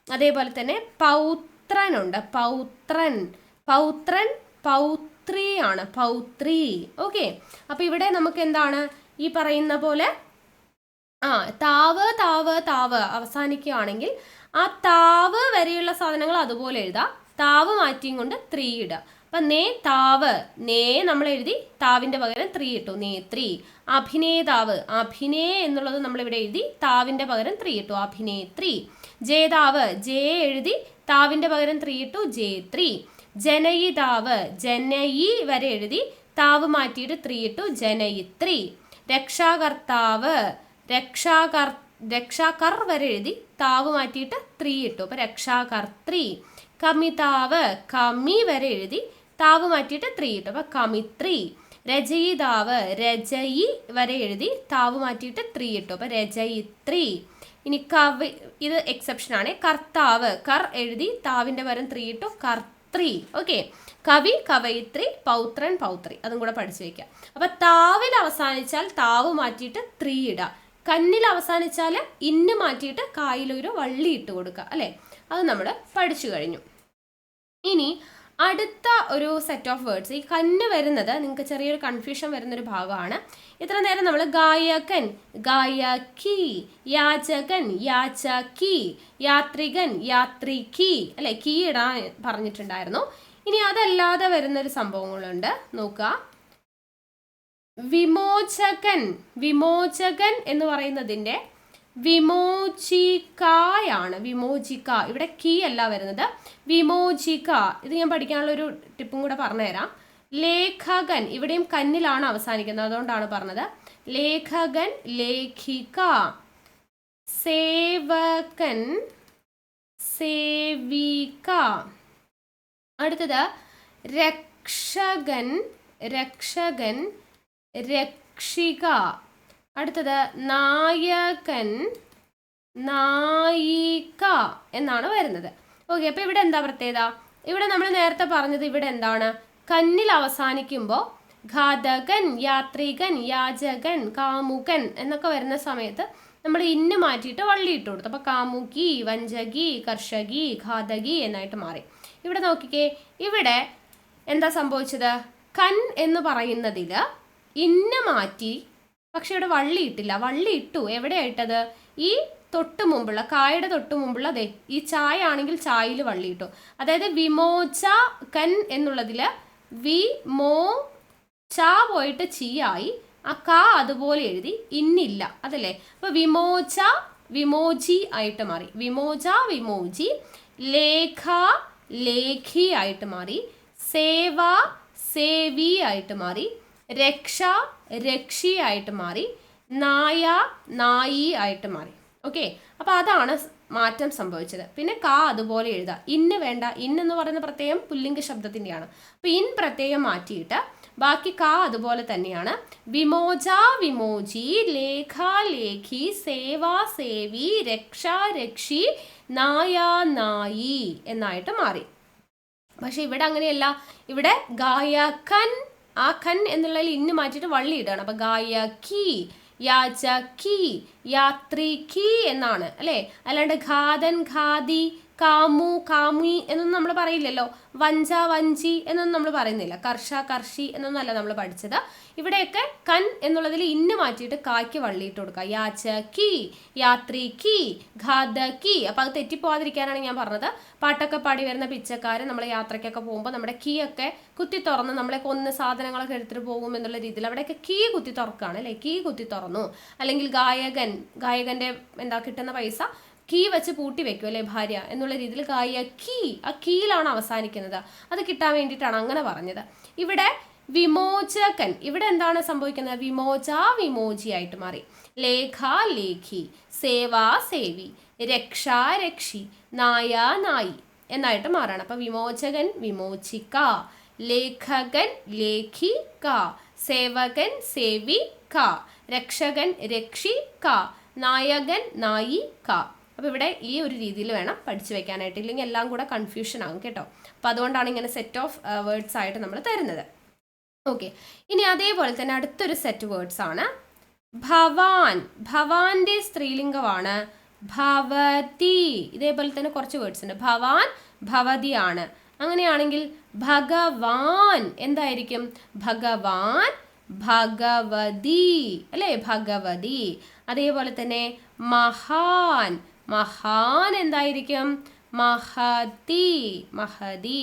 അതേപോലെ തന്നെ പൗത്രൻ ഉണ്ട്. പൗത്രൻ. പൗത്രൻ, പൗത്രി ആണ്. പൗത്രി. ഓക്കെ, അപ്പം ഇവിടെ നമുക്ക് എന്താണ് ഈ പറയുന്ന പോലെ താവ് താവ് താവ് അവസാനിക്കുകയാണെങ്കിൽ ആ താവ് വരെയുള്ള സാധനങ്ങൾ അതുപോലെ എഴുതാം. താവ് മാറ്റിയും കൊണ്ട് ത്രീ ഇടുക. അപ്പം നേ താവ്, നേ നമ്മൾ എഴുതി താവിൻ്റെ പകരം ത്രീ ഇട്ടു. നേത്രി. അഭിനേതാവ്, അഭിനേ എന്നുള്ളത് നമ്മളിവിടെ എഴുതി താവിൻ്റെ പകരം ത്രീ ഇട്ടു. അഭിനേത്രി. ജേതാവ്, ജേ എഴുതി താവിൻ്റെ പകരം ത്രീ ഇട്ടു. ജേത്രി. ജനയിതാവ്, ജനയി വരെ എഴുതി താവ് മാറ്റിയിട്ട് ത്രീ ഇട്ടു. ജനയിത്രി. രക്ഷാകർത്താവ്, രക്ഷാകർ വരെ എഴുതി താവ് മാറ്റിയിട്ട് ത്രീ ഇട്ടു. അപ്പം രക്ഷാകർത്തി. കമിതാവ്, കമി വരെ എഴുതി താവ് മാറ്റിയിട്ട് ത്രീ ഇട്ടു. അപ്പം കമിത്രി. രചയിതാവ്, രചയി വരെ എഴുതി താവ് മാറ്റിയിട്ട് ത്രീ ഇട്ടു. അപ്പം രചയിത്രി. ഇനി കവി, ഇത് എക്സെപ്ഷൻ ആണ്. കർത്താവ്, കർ എഴുതി താവിൻ്റെ പകരം ത്രീ ഇട്ടു. കർത്തി. ഓക്കെ, കവി, കവയിത്രി, പൗത്രൻ, പൗത്രി. അതും കൂടെ പഠിച്ചു വയ്ക്കുക. അപ്പം താവിൽ അവസാനിച്ചാൽ താവ് മാറ്റിയിട്ട് ത്രീ ഇടുക. കന്നിൽ അവസാനിച്ചാൽ ഇന്ന് മാറ്റിയിട്ട് കായിലൊരു വള്ളി ഇട്ട് കൊടുക്കുക അല്ലേ. അത് നമ്മൾ പഠിച്ചു കഴിഞ്ഞു. ഇനി അടുത്ത ഒരു സെറ്റ് ഓഫ് വേർഡ്സ്, ഈ കന്ന് വരുന്നത് നിങ്ങൾക്ക് ചെറിയൊരു കൺഫ്യൂഷൻ വരുന്നൊരു ഭാഗമാണ്. ഇത്ര നേരം നമ്മൾ ഗായകൻ ഗായകി, യാചകൻ യാചകി, യാത്രികൻ യാത്രികി അല്ലെ, കീ ഇടാൻ പറഞ്ഞിട്ടുണ്ടായിരുന്നു. ഇനി അതല്ലാതെ വരുന്നൊരു സംഭവങ്ങളുണ്ട്, നോക്കുക. വിമോചകൻ, വിമോചകൻ എന്ന് പറയുന്നതിൻ്റെ വിമോചികയാണ്, വിമോചിക. ഇവിടെ കീ അല്ല വരുന്നത്, വിമോചിക. ഇത് ഞാൻ പഠിക്കാനുള്ളൊരു ടിപ്പും കൂടെ പറഞ്ഞുതരാം. ലേഖകൻ, ഇവിടെയും കന്നിലാണ് അവസാനിക്കുന്നത്, അതുകൊണ്ടാണ് പറഞ്ഞത്. ലേഖകൻ ലേഖിക, സേവകൻ സേവിക. അടുത്തത് രക്ഷകൻ രക്ഷകൻ രക്ഷിക. അടുത്തത് നായകൻ നായിക എന്നാണ് വരുന്നത്. ഓക്കെ, അപ്പോൾ ഇവിടെ എന്താ പ്രത്യേകത? ഇവിടെ നമ്മൾ നേരത്തെ പറഞ്ഞത് ഇവിടെ എന്താണ്, കന്നിൽ അവസാനിക്കുമ്പോൾ ഘാതകൻ യാത്രികൻ യാചകൻ കാമുകൻ എന്നൊക്കെ വരുന്ന സമയത്ത് നമ്മൾ ഇന്ന് മാറ്റിയിട്ട് വള്ളി ഇട്ട് കൊടുത്തു. അപ്പോൾ കാമുകി വഞ്ചകി കർഷകി ഘാതകി എന്നായിട്ട് മാറി. ഇവിടെ നോക്കിക്കേ, ഇവിടെ എന്താ സംഭവിച്ചത്? കൻ എന്ന് പറയുന്നതിൽ ഇന്ന് മാറ്റി, പക്ഷെ ഇവിടെ വള്ളി ഇട്ടില്ല. വള്ളി ഇട്ടു എവിടെയായിട്ടത്? ഈ തൊട്ട് മുമ്പുള്ള കായുടെ തൊട്ട് മുമ്പുള്ള അതെ ഈ ചായ ആണെങ്കിൽ ചായയിൽ വള്ളി ഇട്ടു. അതായത് വിമോച കൻ എന്നുള്ളതിൽ വിമോ ച പോയിട്ട് ചീയായി, ആ കാ അതുപോലെ എഴുതി, ഇന്നില്ല അതല്ലേ. അപ്പൊ വിമോച വിമോചി ആയിട്ട് മാറി, വിമോച വിമോചി. ലേഖ ലേഖി ആയിട്ട് മാറി, സേവ സേവി ആയിട്ട് മാറി, രക്ഷ രക്ഷി ആയിട്ട് മാറി, നായ നായി ആയിട്ട് മാറി. ഓക്കെ, അപ്പോൾ അതാണ് മാറ്റം സംഭവിച്ചത്. പിന്നെ കാ അതുപോലെ എഴുതുക, ഇന്ന് വേണ്ട. ഇന്നെന്ന് പറയുന്ന പ്രത്യയം പുല്ലിംഗ ശബ്ദത്തിൻ്റെയാണ്. അപ്പോൾ ഇൻ പ്രത്യയം മാറ്റിയിട്ട് ബാക്കി കാ അതുപോലെ തന്നെയാണ്. വിമോച വിമോചി, ലേഖ ലേഖി, സേവ സേവി, രക്ഷ രക്ഷി, നായ നായി എന്നായിട്ട് മാറി. പക്ഷെ ഇവിടെ അങ്ങനെയല്ല. ഇവിടെ ഗായകൻ, ആ ഖൻ എന്നുള്ളതിൽ ഇന്ന് മാറ്റിയിട്ട് വള്ളി ഇടുകയാണ്. അപ്പം ഗായകി യാചകി യാത്രികി എന്നാണ് അല്ലേ. അല്ലാണ്ട് ഘാതൻ ഘാതി കാമു കാമി എന്നൊന്നും നമ്മൾ പറയില്ലല്ലോ. വഞ്ച വഞ്ചി എന്നൊന്നും നമ്മൾ പറയുന്നില്ല. കർഷ കർഷി എന്നൊന്നല്ല നമ്മൾ പഠിച്ചത്. ഇവിടെയൊക്കെ കൻ എന്നുള്ളതിൽ ഇന്ന് മാറ്റിയിട്ട് കായ്ക്ക് വള്ളിയിട്ട് കൊടുക്കുക. യാചകി യാത്രികി ഘാതകി. അപ്പം അത് തെറ്റിപ്പോവാതിരിക്കാനാണ് ഞാൻ പറഞ്ഞത്. പാട്ടൊക്കെ പാടി വരുന്ന പിച്ചക്കാരൻ നമ്മൾ യാത്രയ്ക്കൊക്കെ പോകുമ്പോൾ നമ്മുടെ കീ ഒക്കെ കുത്തി തുറന്ന് നമ്മളെ കൊന്ന് സാധനങ്ങളൊക്കെ എടുത്തിട്ട് പോകും എന്നുള്ള രീതിയിൽ അവിടെയൊക്കെ കീ കുത്തി തുറക്കുകയാണ് അല്ലേ. കീ കുത്തി തുറന്നു. അല്ലെങ്കിൽ ഗായകൻ്റെ എന്താ കിട്ടുന്ന പൈസ കീ വെച്ച് പൂട്ടി വെക്കും അല്ലേ ഭാര്യ എന്നുള്ള രീതിയിൽ ഗായകി, ആ കീയിലാണ് അവസാനിക്കുന്നത്. അത് കിട്ടാൻ വേണ്ടിയിട്ടാണ് അങ്ങനെ പറഞ്ഞത്. ഇവിടെ വിമോചകൻ, ഇവിടെ എന്താണ് സംഭവിക്കുന്നത്? വിമോച വിമോചി ആയിട്ട് മാറി. ലേഖ ലേഖി, സേവ സേവി, രക്ഷ രക്ഷി, നായ നായി എന്നായിട്ട് മാറാണ്. അപ്പൊ വിമോചകൻ വിമോചിക്ക, ലേഖകൻ ലേഖിക, സേവകൻ സേവിക, രക്ഷകൻ രക്ഷിക, നായകൻ നായിക. അപ്പോൾ ഇവിടെ ഈ ഒരു രീതിയിൽ വേണം പഠിച്ചു വെക്കാനായിട്ട്, ഇല്ലെങ്കിൽ എല്ലാം കൂടെ കൺഫ്യൂഷൻ ആകും കേട്ടോ. അപ്പോൾ അതുകൊണ്ടാണ് ഇങ്ങനെ സെറ്റ് ഓഫ് വേർഡ്സ് ആയിട്ട് നമ്മൾ തരുന്നത്. ഓക്കെ, ഇനി അതേപോലെ തന്നെ അടുത്തൊരു സെറ്റ് വേർഡ്സ് ആണ് ഭവാൻ. ഭവാന്റെ സ്ത്രീലിംഗമാണ് ഭവതി. ഇതേപോലെ തന്നെ കുറച്ച് വേർഡ്സ് ഉണ്ട്. ഭവാൻ ഭവതിയാണ്. അങ്ങനെയാണെങ്കിൽ ഭഗവാൻ എന്തായിരിക്കും? ഭഗവാൻ ഭഗവതി അല്ലേ, ഭഗവതി. അതേപോലെ തന്നെ മഹാൻ, മഹാൻ എന്തായിരിക്കും? മഹതി, മഹതി.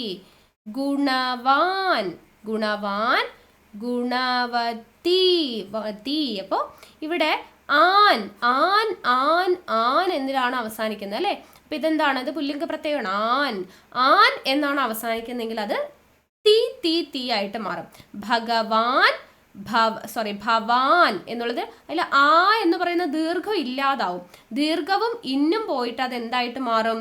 ഗുണവാൻ, ഗുണവാൻ ഗുണവതി, വതി. അപ്പോൾ ഇവിടെ ആൻ ആൻ ആൻ ആൻ എന്നിലാണ് അവസാനിക്കുന്നത് അല്ലേ. അപ്പം ഇതെന്താണ്? ഇത് പുല്ലിംഗ പ്രത്യയമാണ്. ആൻ ആൻ എന്നാണ് അവസാനിക്കുന്നതെങ്കിൽ അത് തീ തീ തീ ആയിട്ട് മാറും. ഭഗവാൻ ഭവാൻ എന്നുള്ളത് അതിൽ ആ എന്ന് പറയുന്ന ദീർഘം ഇല്ലാതാവും. ദീർഘവും ഇന്നും പോയിട്ട് അത് എന്തായിട്ട് മാറും?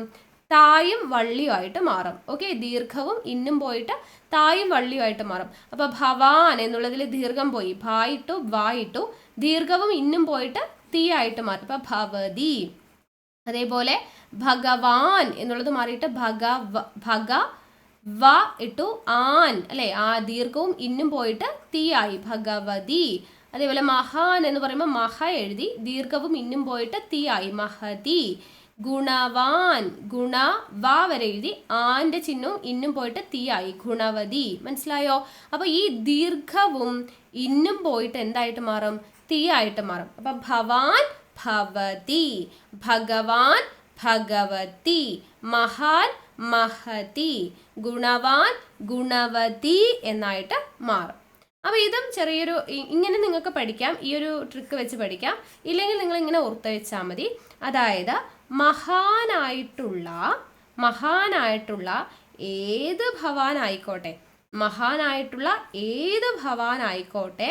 തായും വള്ളിയുമായിട്ട് മാറും. ഓക്കെ, ദീർഘവും ഇന്നും പോയിട്ട് തായും വള്ളിയുമായിട്ട് മാറും. അപ്പൊ ഭവാൻ എന്നുള്ളതിൽ ദീർഘം പോയി, ഭായിട്ടു വായിട്ടു, ദീർഘവും ഇന്നും പോയിട്ട് തീ ആയിട്ട് മാറും. അപ്പൊ ഭവതി. അതേപോലെ ഭഗവാൻ എന്നുള്ളത് മാറിയിട്ട് ഭഗ വ ഇട്ടു ആൻ അല്ലെ, ആ ദീർഘവും ഇന്നും പോയിട്ട് തീ ആയി, ഭഗവതി. അതേപോലെ മഹാൻ എന്ന് പറയുമ്പോൾ മഹ എഴുതി, ദീർഘവും ഇന്നും പോയിട്ട് തീ ആയി, മഹതി. ഗുണവാൻ, ഗുണ വാ വരെ എഴുതി ആന്റെ ചിഹ്നവും ഇന്നും പോയിട്ട് തീ ആയി, ഗുണവതി. മനസ്സിലായോ? അപ്പൊ ഈ ദീർഘവും ഇന്നും പോയിട്ട് എന്തായിട്ട് മാറും? തീ ആയിട്ട് മാറും. അപ്പൊ ഭവാൻ ഭവതി, ഭഗവാൻ ഭഗവതി, മഹാൻ മഹതി, ഗുണവാൻ ഗുണവതി എന്നായിട്ട് മാറും. അപ്പൊ ഇതും ചെറിയൊരു ഇങ്ങനെ നിങ്ങൾക്ക് പഠിക്കാം, ഈ ഒരു ട്രിക്ക് വെച്ച് പഠിക്കാം. ഇല്ലെങ്കിൽ നിങ്ങൾ ഇങ്ങനെ ഓർത്ത് വെച്ചാൽ മതി. അതായത് മഹാനായിട്ടുള്ള ഏത് ഭവാനായിക്കോട്ടെ, മഹാനായിട്ടുള്ള ഏത് ഭവാനായിക്കോട്ടെ,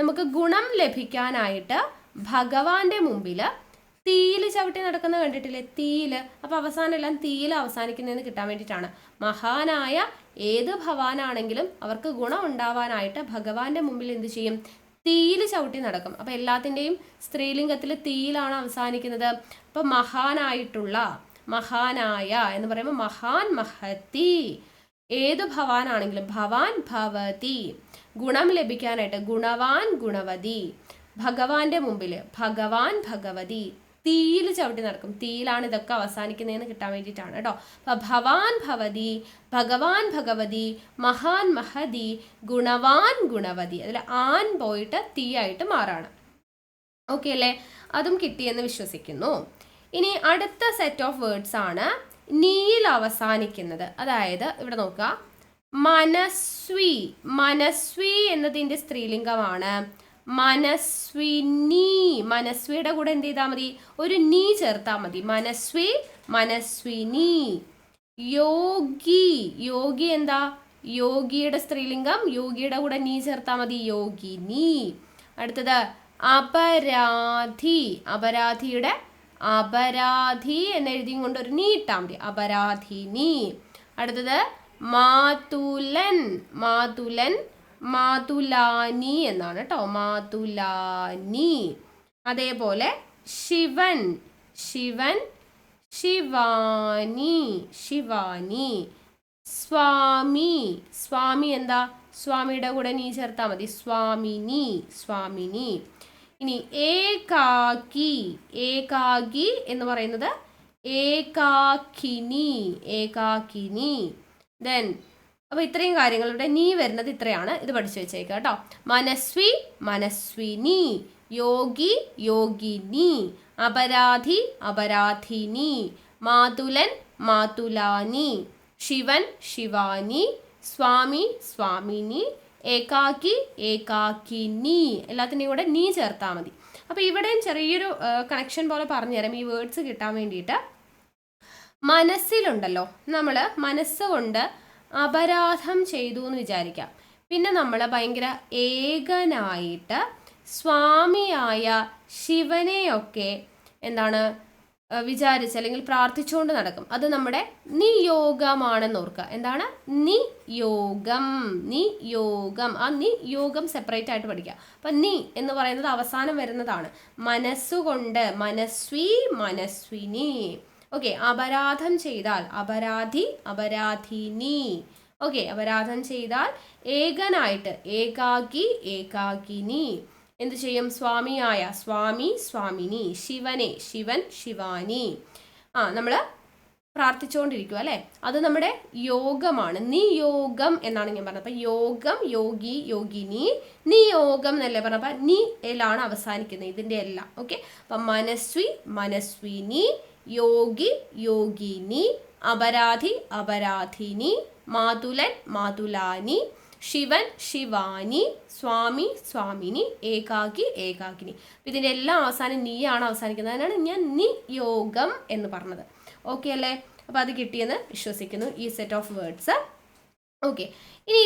നമുക്ക് ഗുണം ലഭിക്കാനായിട്ട് ഭഗവാന്റെ മുമ്പിൽ തീയിൽ ചവിട്ടി നടക്കുന്ന കണ്ടിട്ടില്ലേ? തീയിൽ. അപ്പൊ അവസാനം എല്ലാം തീയിൽ അവസാനിക്കുന്നതെന്ന് കിട്ടാൻ വേണ്ടിയിട്ടാണ്. മഹാനായ ഏത് ഭവാനാണെങ്കിലും അവർക്ക് ഗുണം ഉണ്ടാവാനായിട്ട് ഭഗവാന്റെ മുമ്പിൽ എന്ത് ചെയ്യും? തീയിൽ ചവിട്ടി നടക്കും. അപ്പൊ എല്ലാത്തിൻ്റെയും സ്ത്രീലിംഗത്തിൽ തീയിലാണ് അവസാനിക്കുന്നത്. അപ്പൊ മഹാനായിട്ടുള്ള, മഹാനായ എന്ന് പറയുമ്പോൾ മഹാൻ മഹതി, ഏത് ഭവാനാണെങ്കിലും ഭവാൻ ഭവതി, ഗുണം ലഭിക്കാനായിട്ട് ഗുണവാൻ ഗുണവതി, ഭഗവാന്റെ മുമ്പിൽ ഭഗവാൻ ഭഗവതി, തീയിൽ ചവിട്ടി നടക്കും. തീയിലാണ് ഇതൊക്കെ അവസാനിക്കുന്നതെന്ന് കിട്ടാൻ വേണ്ടിയിട്ടാണ് കേട്ടോ. അപ്പൊ ഭവാൻ ഭവതി, ഭഗവാൻ ഭഗവതി, മഹാൻ മഹതി, ഗുണവാൻ ഗുണവതി. അതിൽ ആൻ പോയിട്ട് തീ ആയിട്ട് മാറാണ്. ഓക്കെ അല്ലേ? അതും കിട്ടിയെന്ന് വിശ്വസിക്കുന്നു. ഇനി അടുത്ത സെറ്റ് ഓഫ് വേർഡ്സ് ആണ് നീയിൽ അവസാനിക്കുന്നത്. അതായത് ഇവിടെ നോക്കുക, മനസ്വി. മനസ്വി എന്നതിൻ്റെ സ്ത്രീലിംഗമാണ് മനസ്വിനി. മനസ്വിയുടെ കൂടെ എന്ത് ചെയ്താൽ മതി? ഒരു നീ ചേർത്താൽ മതി. മനസ്വി മനസ്വിനി. യോഗി. യോഗി എന്താ? യോഗിയുടെ സ്ത്രീലിംഗം. യോഗിയുടെ കൂടെ നീ ചേർത്താൽ മതി, യോഗിനി. അടുത്തത് അപരാധി. അപരാധിയുടെ അപരാധി എന്നെഴുതിയും കൊണ്ട് ഒരു നീ ഇട്ടാൽ മതി, അപരാധിനി. അടുത്തത് മാതുലൻ. മാതുലൻ മാതുലാനി എന്നാണ് കേട്ടോ, മാതുലാനി. അതേപോലെ ശിവൻ. ശിവൻ ശിവാനി, ശിവാനി. സ്വാമി. സ്വാമി എന്താ? സ്വാമിയുടെ കൂടെ നീ ചേർത്താൽ മതി, സ്വാമിനി, സ്വാമിനി. ഇനി ഏകാക്കി. ഏകാക്കി എന്ന് പറയുന്നത് ഏകാക്കിനി, ഏകാക്കിനി. ദെൻ അപ്പോൾ ഇത്രയും കാര്യങ്ങൾ ഇവിടെ നീ വരുന്നത് ഇത്രയാണ്. ഇത് പഠിച്ചു വെച്ചേക്കുക കേട്ടോ. മനസ്വി മനസ്വിനി, യോഗി യോഗിനി, അപരാധി അപരാധിനി, മാതുലൻ മാതുലാനി, ശിവൻ ശിവാനി, സ്വാമി സ്വാമിനി, ഏകാക്കി ഏകാക്കിനി. എല്ലാത്തിൻ്റെയും കൂടെ നീ ചേർത്താൽ മതി. അപ്പോൾ ഇവിടെയും ചെറിയൊരു കണക്ഷൻ പോലെ പറഞ്ഞുതരാം ഈ വേർഡ്സ് കിട്ടാൻ വേണ്ടിയിട്ട്. മനസ്സിലുണ്ടല്ലോ, നമ്മൾ മനസ്സുകൊണ്ട് അപരാധം ചെയ്തു എന്ന് വിചാരിക്കാം. പിന്നെ നമ്മൾ ഭയങ്കര ഏകനായിട്ട് സ്വാമിയായ ശിവനെയൊക്കെ എന്താണ് വിചാരിച്ച് അല്ലെങ്കിൽ പ്രാർത്ഥിച്ചുകൊണ്ട് നടക്കും. അത് നമ്മുടെ നിയോഗമാണെന്ന് ഓർക്കുക. എന്താണ്? നിയോഗം. നിയോഗം. ആ നിയോഗം സെപ്പറേറ്റ് ആയിട്ട് പഠിക്കുക. അപ്പം നീ എന്ന് പറയുന്നത് അവസാനം വരുന്നതാണ്. മനസ്സുകൊണ്ട് മനസ്വി മനസ്വിനി. ഓക്കെ. അപരാധം ചെയ്താൽ അപരാധി അപരാധിനി. ഓക്കെ. അപരാധം ചെയ്താൽ ഏകനായിട്ട് ഏകാക്കി ഏകാകിനി. എന്ത് ചെയ്യും? സ്വാമിയായ സ്വാമി സ്വാമിനി, ശിവനെ ശിവൻ ശിവാനി. നമ്മൾ പ്രാർത്ഥിച്ചുകൊണ്ടിരിക്കുക അല്ലേ? അത് നമ്മുടെ യോഗമാണ്. നിയോഗം എന്നാണ് ഞാൻ പറഞ്ഞത്. അപ്പം യോഗം യോഗി യോഗിനി, നിയോഗം എന്നല്ലേ പറഞ്ഞപ്പോൾ നീ എല്ലാണ് അവസാനിക്കുന്നത് ഇതിൻ്റെ എല്ലാം. ഓക്കെ. അപ്പം മനസ്വി മനസ്വിനി, യോഗി യോഗിനി, അപരാധി അപരാധിനി, മാതുലൻ മാതുലാനി, ശിവൻ ശിവാനി, സ്വാമി സ്വാമിനി, ഏകാക്കി ഏകാകിനി. അപ്പം ഇതിൻ്റെ എല്ലാം അവസാനം നീയാണ് അവസാനിക്കുന്നത്. അതിനാണ് ഞാൻ നിയോഗം എന്ന് പറഞ്ഞത്. ഓക്കെ അല്ലേ? അപ്പോൾ അത് കിട്ടിയെന്ന് വിശ്വസിക്കുന്നു ഈ സെറ്റ് ഓഫ് വേർഡ്സ്. ഓക്കെ. ഇനി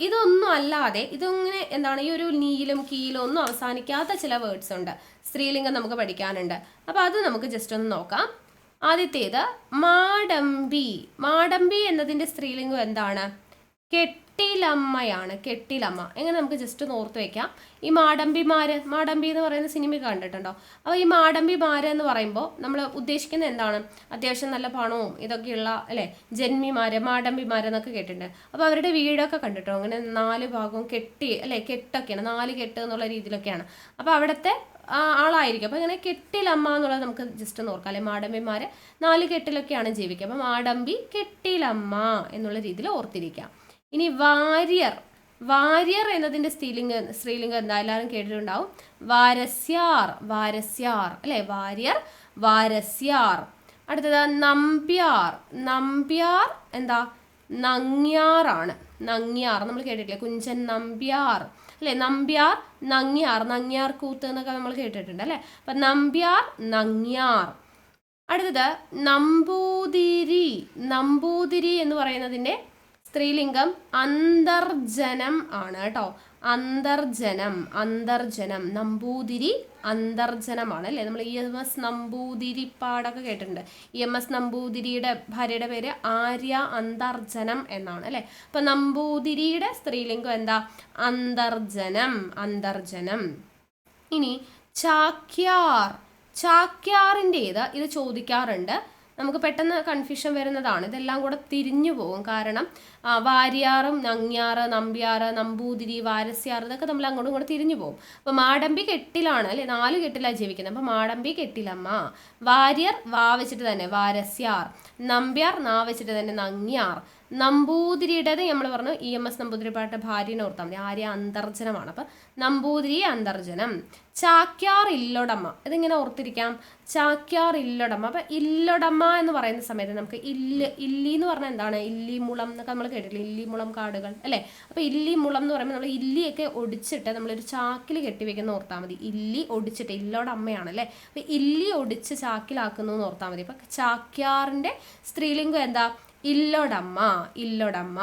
ഇതൊന്നും അല്ലാതെ ഇതിങ്ങനെ എന്താണ് ഈ ഒരു നീയിലും കീയിലും ഒന്നും അവസാനിക്കാത്ത ചില വേർഡ്സ് ഉണ്ട്. സ്ത്രീലിംഗം നമുക്ക് പഠിക്കാനുണ്ട്. അപ്പോൾ അത് നമുക്ക് ജസ്റ്റ് ഒന്ന് നോക്കാം. ആദ്യത്തേത് മാടമ്പി. മാടമ്പി എന്നതിൻ്റെ സ്ത്രീലിംഗം എന്താണ്? കെട്ടിലമ്മയാണ്. കെട്ടിലമ്മ. എങ്ങനെ നമുക്ക് ജസ്റ്റ് ഒന്ന് ഓർത്ത് വെക്കാം. ഈ മാടമ്പിമാര്, മാടമ്പി എന്ന് പറയുന്ന സിനിമ കണ്ടിട്ടുണ്ടോ? അപ്പോൾ ഈ മാടമ്പിമാര് എന്ന് പറയുമ്പോൾ നമ്മൾ ഉദ്ദേശിക്കുന്നത് എന്താണ്? അത്യാവശ്യം നല്ല പണവും ഇതൊക്കെയുള്ള അല്ലേ ജന്മിമാര്, മാടമ്പിമാരെന്നൊക്കെ കേട്ടിട്ടുണ്ട്. അപ്പോൾ അവരുടെ വീടൊക്കെ കണ്ടിട്ടോ? അങ്ങനെ 4 ഭാഗവും കെട്ടി അല്ലേ, കെട്ടൊക്കെയാണ്, 4 കെട്ട് എന്നുള്ള രീതിയിലൊക്കെയാണ്. അപ്പോൾ അവിടുത്തെ ആളായിരിക്കും. അപ്പോൾ ഇങ്ങനെ കെട്ടിലമ്മ എന്നുള്ളത് നമുക്ക് ജസ്റ്റ് ഒന്ന് ഓർക്കാം, അല്ലെ മാടമ്പിമാർ 4 കെട്ടിലൊക്കെയാണ് ജീവിക്കുക. അപ്പോൾ മാടമ്പി കെട്ടിലമ്മ എന്നുള്ള രീതിയിൽ ഓർത്തിരിക്കാം. ഇനി വാര്യർ. വാര്യർ എന്നതിൻ്റെ സ്ത്രീലിംഗം എന്താ, എല്ലാവരും കേട്ടിട്ടുണ്ടാവും, വാരസ്യാർ. വാരസ്യാർ അല്ലെ, വാര്യർ വാരസ്യാർ. അടുത്തത് നമ്പ്യാർ. നമ്പ്യാർ എന്താ, നങ്ങ്യാറാണ്. നങ്ങ്യാർ നമ്മൾ കേട്ടിട്ടില്ലേ, കുഞ്ചൻ നമ്പ്യാർ അല്ലെ, നമ്പ്യാർ നങ്ങ്യാർ. നങ്ങ്യാർ കൂത്ത് എന്നൊക്കെ നമ്മൾ കേട്ടിട്ടുണ്ട് അല്ലെ. അപ്പം നമ്പ്യാർ നങ്ങ്യാർ. അടുത്തത് നമ്പൂതിരി. നമ്പൂതിരി എന്ന് പറയുന്നതിൻ്റെ സ്ത്രീലിംഗം അന്തർജനം ആണ് കേട്ടോ. അന്തർജനം. അന്തർജനം. നമ്പൂതിരി അന്തർജനമാണ് അല്ലേ. നമ്മൾ EMS നമ്പൂതിരിപ്പാടൊക്കെ കേട്ടിട്ടുണ്ട്. EMS നമ്പൂതിരിയുടെ ഭാര്യയുടെ പേര് ആര്യ അന്തർജനം എന്നാണ് അല്ലേ. അപ്പൊ നമ്പൂതിരിയുടെ സ്ത്രീലിംഗം എന്താ, അന്തർജനം. അന്തർജനം. ഇനി ചാക്യാർ. ചാക്യാറിൻ്റേത് ഇത് ചോദിക്കാറുണ്ട്, നമുക്ക് പെട്ടെന്ന് കൺഫ്യൂഷൻ വരുന്നതാണ്. ഇതെല്ലാം കൂടെ തിരിഞ്ഞു പോകും. കാരണം വാര്യാറും നങ്ങ്യാറ് നമ്പ്യാറ് നമ്പൂതിരി വാരസ്യാർ ഇതൊക്കെ നമ്മൾ അങ്ങോട്ടും ഇങ്ങോട്ട് തിരിഞ്ഞു പോകും. അപ്പോൾ മാടമ്പി കെട്ടിലാണ് അല്ലെ, 4 കെട്ടിലാണ് ജീവിക്കുന്നത്. അപ്പോൾ മാടമ്പി കെട്ടിലമ്മ. വാര്യർ വാ വെച്ചിട്ട് തന്നെ വാരസ്യാർ. നമ്പ്യാർ നാ വെച്ചിട്ട് തന്നെ നങ്ങ്യാർ. നമ്പൂതിരിയുടേത് നമ്മൾ പറഞ്ഞു EMS നമ്പൂതിരിപ്പാട്ടെ ഭാര്യനെ ഓർത്താൽ മതി, ആര്യ അന്തർജനമാണ്. അപ്പം നമ്പൂതിരി അന്തർജനം. ചാക്യാർ ഇല്ലൊടമ്മ. ഇതിങ്ങനെ ഓർത്തിരിക്കാം, ചാക്യാർ ഇല്ലൊടമ്മ. അപ്പം ഇല്ലൊടമ്മ എന്ന് പറയുന്ന സമയത്ത് നമുക്ക് ഇല്ലി എന്ന് പറഞ്ഞാൽ എന്താണ്, ഇല്ലിമുളം എന്നൊക്കെ നമ്മൾ കേട്ടിട്ടില്ല, ഇല്ലിമുളം കാടുകൾ അല്ലേ. അപ്പോൾ ഇല്ലിമുളം എന്ന് പറയുമ്പോൾ നമ്മൾ ഇല്ലിയൊക്കെ ഒടിച്ചിട്ട് നമ്മളൊരു ചാക്കിൽ കെട്ടിവെക്കുന്ന ഓർത്താൽ മതി. ഇല്ലി ഒടിച്ചിട്ട്, ഇല്ലോടമ്മയാണ് അല്ലേ. അപ്പോൾ ഇല്ലി ഒടിച്ച് ചാക്കിലാക്കുന്നു എന്ന് ഓർത്താൽ മതി. അപ്പം ചാക്യാറിൻ്റെ സ്ത്രീലിംഗം എന്താ, ഇല്ലൊടമ്മ. ഇല്ലൊടമ്മ.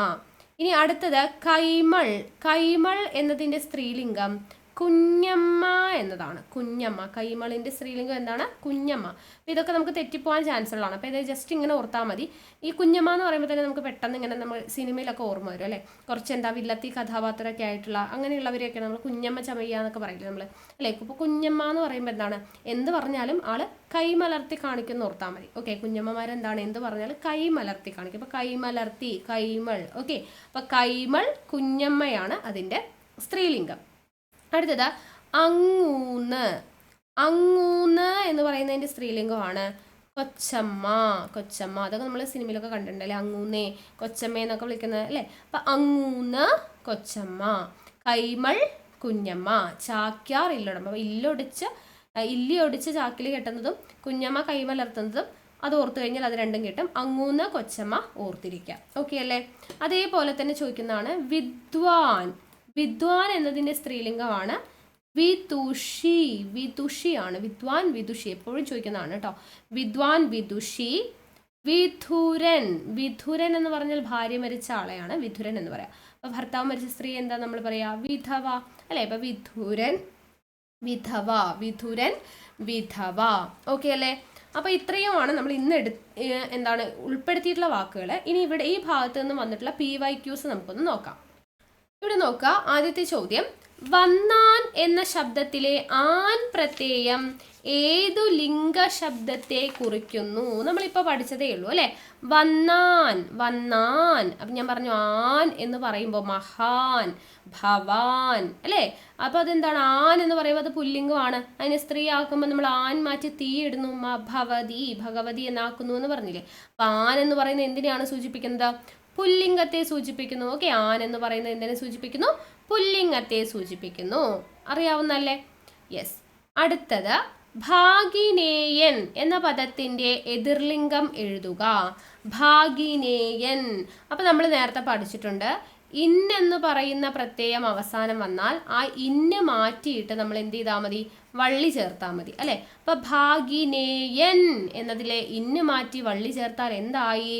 ഇനി അടുത്തത് കൈമൾ. കൈമൾ എന്നതിൻ്റെ സ്ത്രീലിംഗം കുഞ്ഞമ്മ എന്നതാണ്. കുഞ്ഞമ്മ. കൈമളിൻ്റെ സ്ത്രീലിംഗം എന്താണ്, കുഞ്ഞമ്മ. അപ്പോൾ ഇതൊക്കെ നമുക്ക് തെറ്റിപ്പോകാൻ ചാൻസ് ഉള്ളതാണ്. അപ്പോൾ ഇത് ജസ്റ്റ് ഇങ്ങനെ ഓർത്താൽ മതി. ഈ കുഞ്ഞമ്മ എന്ന് പറയുമ്പോൾ തന്നെ നമുക്ക് പെട്ടെന്ന് ഇങ്ങനെ നമ്മൾ സിനിമയിലൊക്കെ ഓർമ്മ വരും അല്ലേ. കുറച്ച് എന്താ വില്ലത്തി കഥാപാത്രമൊക്കെ ആയിട്ടുള്ള അങ്ങനെയുള്ളവരെയൊക്കെ നമ്മൾ കുഞ്ഞമ്മ ചമയ്യ എന്നൊക്കെ പറയില്ലേ നമ്മൾ അല്ലേ. ഇപ്പോൾ കുഞ്ഞമ്മ എന്ന് പറയുമ്പോൾ എന്താണ്, എന്ത് പറഞ്ഞാലും ആള് കൈമലർത്തി കാണിക്കുന്ന ഓർത്താൽ മതി. ഓക്കെ, കുഞ്ഞമ്മമാരെന്താണ് എന്ത് പറഞ്ഞാലും കൈമലർത്തി കാണിക്കും. അപ്പോൾ കൈമലർത്തി, കൈമൾ. ഓക്കെ, അപ്പോൾ കൈമൾ കുഞ്ഞമ്മയാണ് അതിൻ്റെ സ്ത്രീലിംഗം. അടുത്തത് അങ്ങൂന്ന്. അങ്ങൂന്ന് എന്ന് പറയുന്നതിൻ്റെ സ്ത്രീലിംഗമാണ് കൊച്ചമ്മ. കൊച്ചമ്മ. അതൊക്കെ നമ്മൾ സിനിമയിലൊക്കെ കണ്ടിട്ടുണ്ട് അല്ലേ, അങ്ങൂന്നേ കൊച്ചമ്മ എന്നൊക്കെ വിളിക്കുന്നത് അല്ലേ. അപ്പം അങ്ങൂന്ന് കൊച്ചമ്മ. കൈമൾ കുഞ്ഞമ്മ. ചാക്യാർ ഇല്ലൊടമ്മ. അപ്പോൾ ഇല്ലി ഒടിച്ച് ചാക്കിൽ കെട്ടുന്നതും കുഞ്ഞമ്മ കൈമലർത്തുന്നതും അത് ഓർത്ത് കഴിഞ്ഞാൽ അത് രണ്ടും കിട്ടും. അങ്ങൂന്ന് കൊച്ചമ്മ ഓർത്തിരിക്കുക. ഓക്കെ അല്ലേ. അതേപോലെ തന്നെ ചോദിക്കുന്നതാണ് വിദ്വാൻ. വിദ്വാൻ എന്നതിൻ്റെ സ്ത്രീലിംഗമാണ് വിദുഷി. വിദുഷിയാണ്. വിദ്വാൻ വിദുഷി എപ്പോഴും ചോദിക്കുന്നതാണ് കേട്ടോ. വിദ്വാൻ വിദുഷി. വിധുരൻ. വിധുരൻ എന്ന് പറഞ്ഞാൽ ഭാര്യ മരിച്ച ആളെയാണ് വിധുരൻ എന്ന് പറയാം. അപ്പോൾ ഭർത്താവ് മരിച്ച സ്ത്രീ എന്താ നമ്മൾ പറയാ, വിധവ അല്ലേ. അപ്പോൾ വിധുരൻ വിധവ. വിധുരൻ വിധവ. ഓക്കെ അല്ലേ. അപ്പോൾ ഇത്രയുമാണ് നമ്മൾ ഇന്ന് എന്താണ് ഉൾപ്പെടുത്തിയിട്ടുള്ള വാക്കുകൾ. ഇനി ഇവിടെ ഈ ഭാഗത്ത് നിന്ന് വന്നിട്ടുള്ള PYQs നമുക്കൊന്ന് നോക്കാം. ഇവിടെ നോക്കുക. ആദ്യത്തെ ചോദ്യം, വന്നാൻ എന്ന ശബ്ദത്തിലെ ആൻ പ്രത്യയം ഏതു ലിംഗ ശബ്ദത്തെ കുറിക്കുന്നു? നമ്മളിപ്പോൾ പഠിച്ചതേ ഉള്ളൂ അല്ലേ. വന്നാൻ. വന്നാൻ. അപ്പം ഞാൻ പറഞ്ഞു ആൻ എന്ന് പറയുമ്പോൾ മഹാൻ, ഭവാൻ അല്ലേ. അപ്പോൾ അതെന്താണ്, ആൻ എന്ന് പറയുമ്പോൾ അത് പുല്ലിംഗമാണ്. അതിനെ സ്ത്രീ ആക്കുമ്പോൾ നമ്മൾ ആൻ മാറ്റി തീ ഇടുന്നു, ഭവതി ഭഗവതി എന്നാക്കുന്നു എന്ന് പറഞ്ഞില്ലേ. അപ്പം ആൻ എന്ന് പറയുന്നത് എന്തിനെയാണ് സൂചിപ്പിക്കുന്നത്, പുല്ലിംഗത്തെ സൂചിപ്പിക്കുന്നു. ഓക്കെ, ആൻ എന്ന് പറയുന്നത് എന്തിനെ സൂചിപ്പിക്കുന്നു, പുല്ലിംഗത്തെ സൂചിപ്പിക്കുന്നു. അറിയാവുന്നല്ലേ. യെസ്. അടുത്തത് ഭാഗിനേയൻ എന്ന പദത്തിൻ്റെ എതിർലിംഗം എഴുതുക. ഭാഗിനേയൻ. അപ്പം നമ്മൾ നേരത്തെ പഠിച്ചിട്ടുണ്ട്, ഇന്നെന്ന് പറയുന്ന പ്രത്യയം അവസാനം വന്നാൽ ആ ഇന്ന് മാറ്റിയിട്ട് നമ്മൾ എന്ത് ചെയ്താൽ മതി, വള്ളി ചേർത്താൽ മതി അല്ലേ. അപ്പം ഭാഗിനേയൻ എന്നതിലെ ഇന്ന് മാറ്റി വള്ളി ചേർത്താൽ എന്തായി,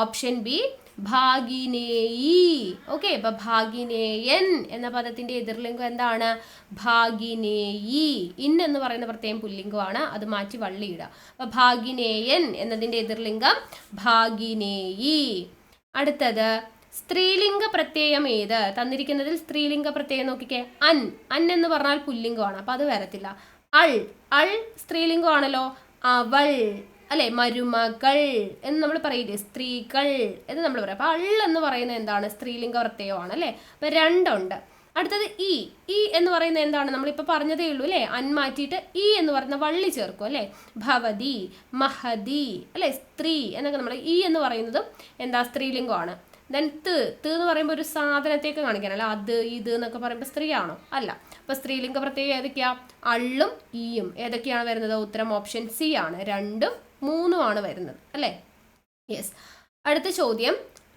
ഓപ്ഷൻ ബി ഭാഗിനേയി. ഓക്കെ, അപ്പം ഭാഗിനേയൻ എന്ന പദത്തിൻ്റെ എതിർലിംഗം എന്താണ്, ഭാഗിനേയി. എന്ന് പറയുന്ന പ്രത്യയം പുല്ലിംഗമാണ്, അത് മാറ്റി വള്ളി ഇടുക. അപ്പം ഭാഗിനേയൻ എന്നതിൻ്റെ എതിർലിംഗം ഭാഗിനേയി. അടുത്തത് സ്ത്രീലിംഗ പ്രത്യയം ഏത്? തന്നിരിക്കുന്നതിൽ സ്ത്രീലിംഗ പ്രത്യയം നോക്കിക്കേ. അൻ. അൻ എന്ന് പറഞ്ഞാൽ പുല്ലിംഗമാണ്, അപ്പം അത് വരത്തില്ല. അൾ. അൾ സ്ത്രീലിംഗമാണല്ലോ. അവൾ അല്ലെ, മരുമകൾ എന്ന് നമ്മൾ പറയില്ലേ, സ്ത്രീകൾ എന്ന് നമ്മൾ പറയാം. അപ്പം അൾ എന്ന് പറയുന്നത് എന്താണ്, സ്ത്രീലിംഗ പ്രത്യയമാണ് അല്ലേ. അപ്പം രണ്ടുണ്ട്. അടുത്തത് ഇ. ഇ എന്ന് പറയുന്നത് എന്താണ്? നമ്മളിപ്പോൾ പറഞ്ഞതേ ഉള്ളൂ അല്ലേ, അൻ മാറ്റിയിട്ട് ഇ എന്ന് പറയുന്ന വള്ളി ചേർക്കും അല്ലേ. ഭവതി, മഹതി അല്ലേ, സ്ത്രീ എന്നൊക്കെ നമ്മൾ ഇ എന്ന് പറയുന്നതും എന്താ സ്ത്രീലിംഗമാണ്. ദെൻ ത് എന്ന് പറയുമ്പോൾ ഒരു സാധനത്തേക്ക് കാണിക്കാനല്ല, അത് ഇത് എന്നൊക്കെ പറയുമ്പോൾ സ്ത്രീ ആണോ? അല്ല. അപ്പോൾ സ്ത്രീലിംഗ പ്രത്യേകം ഏതൊക്കെയാ? അള്ളും ഈയും. ഏതൊക്കെയാണ് വരുന്നത്? ഉത്തരം ഓപ്ഷൻ സി ആണ്. 2ഉം 3ഉം ആണ് വരുന്നത് അല്ലേ. യെസ്. അടുത്ത ചോദ്യം,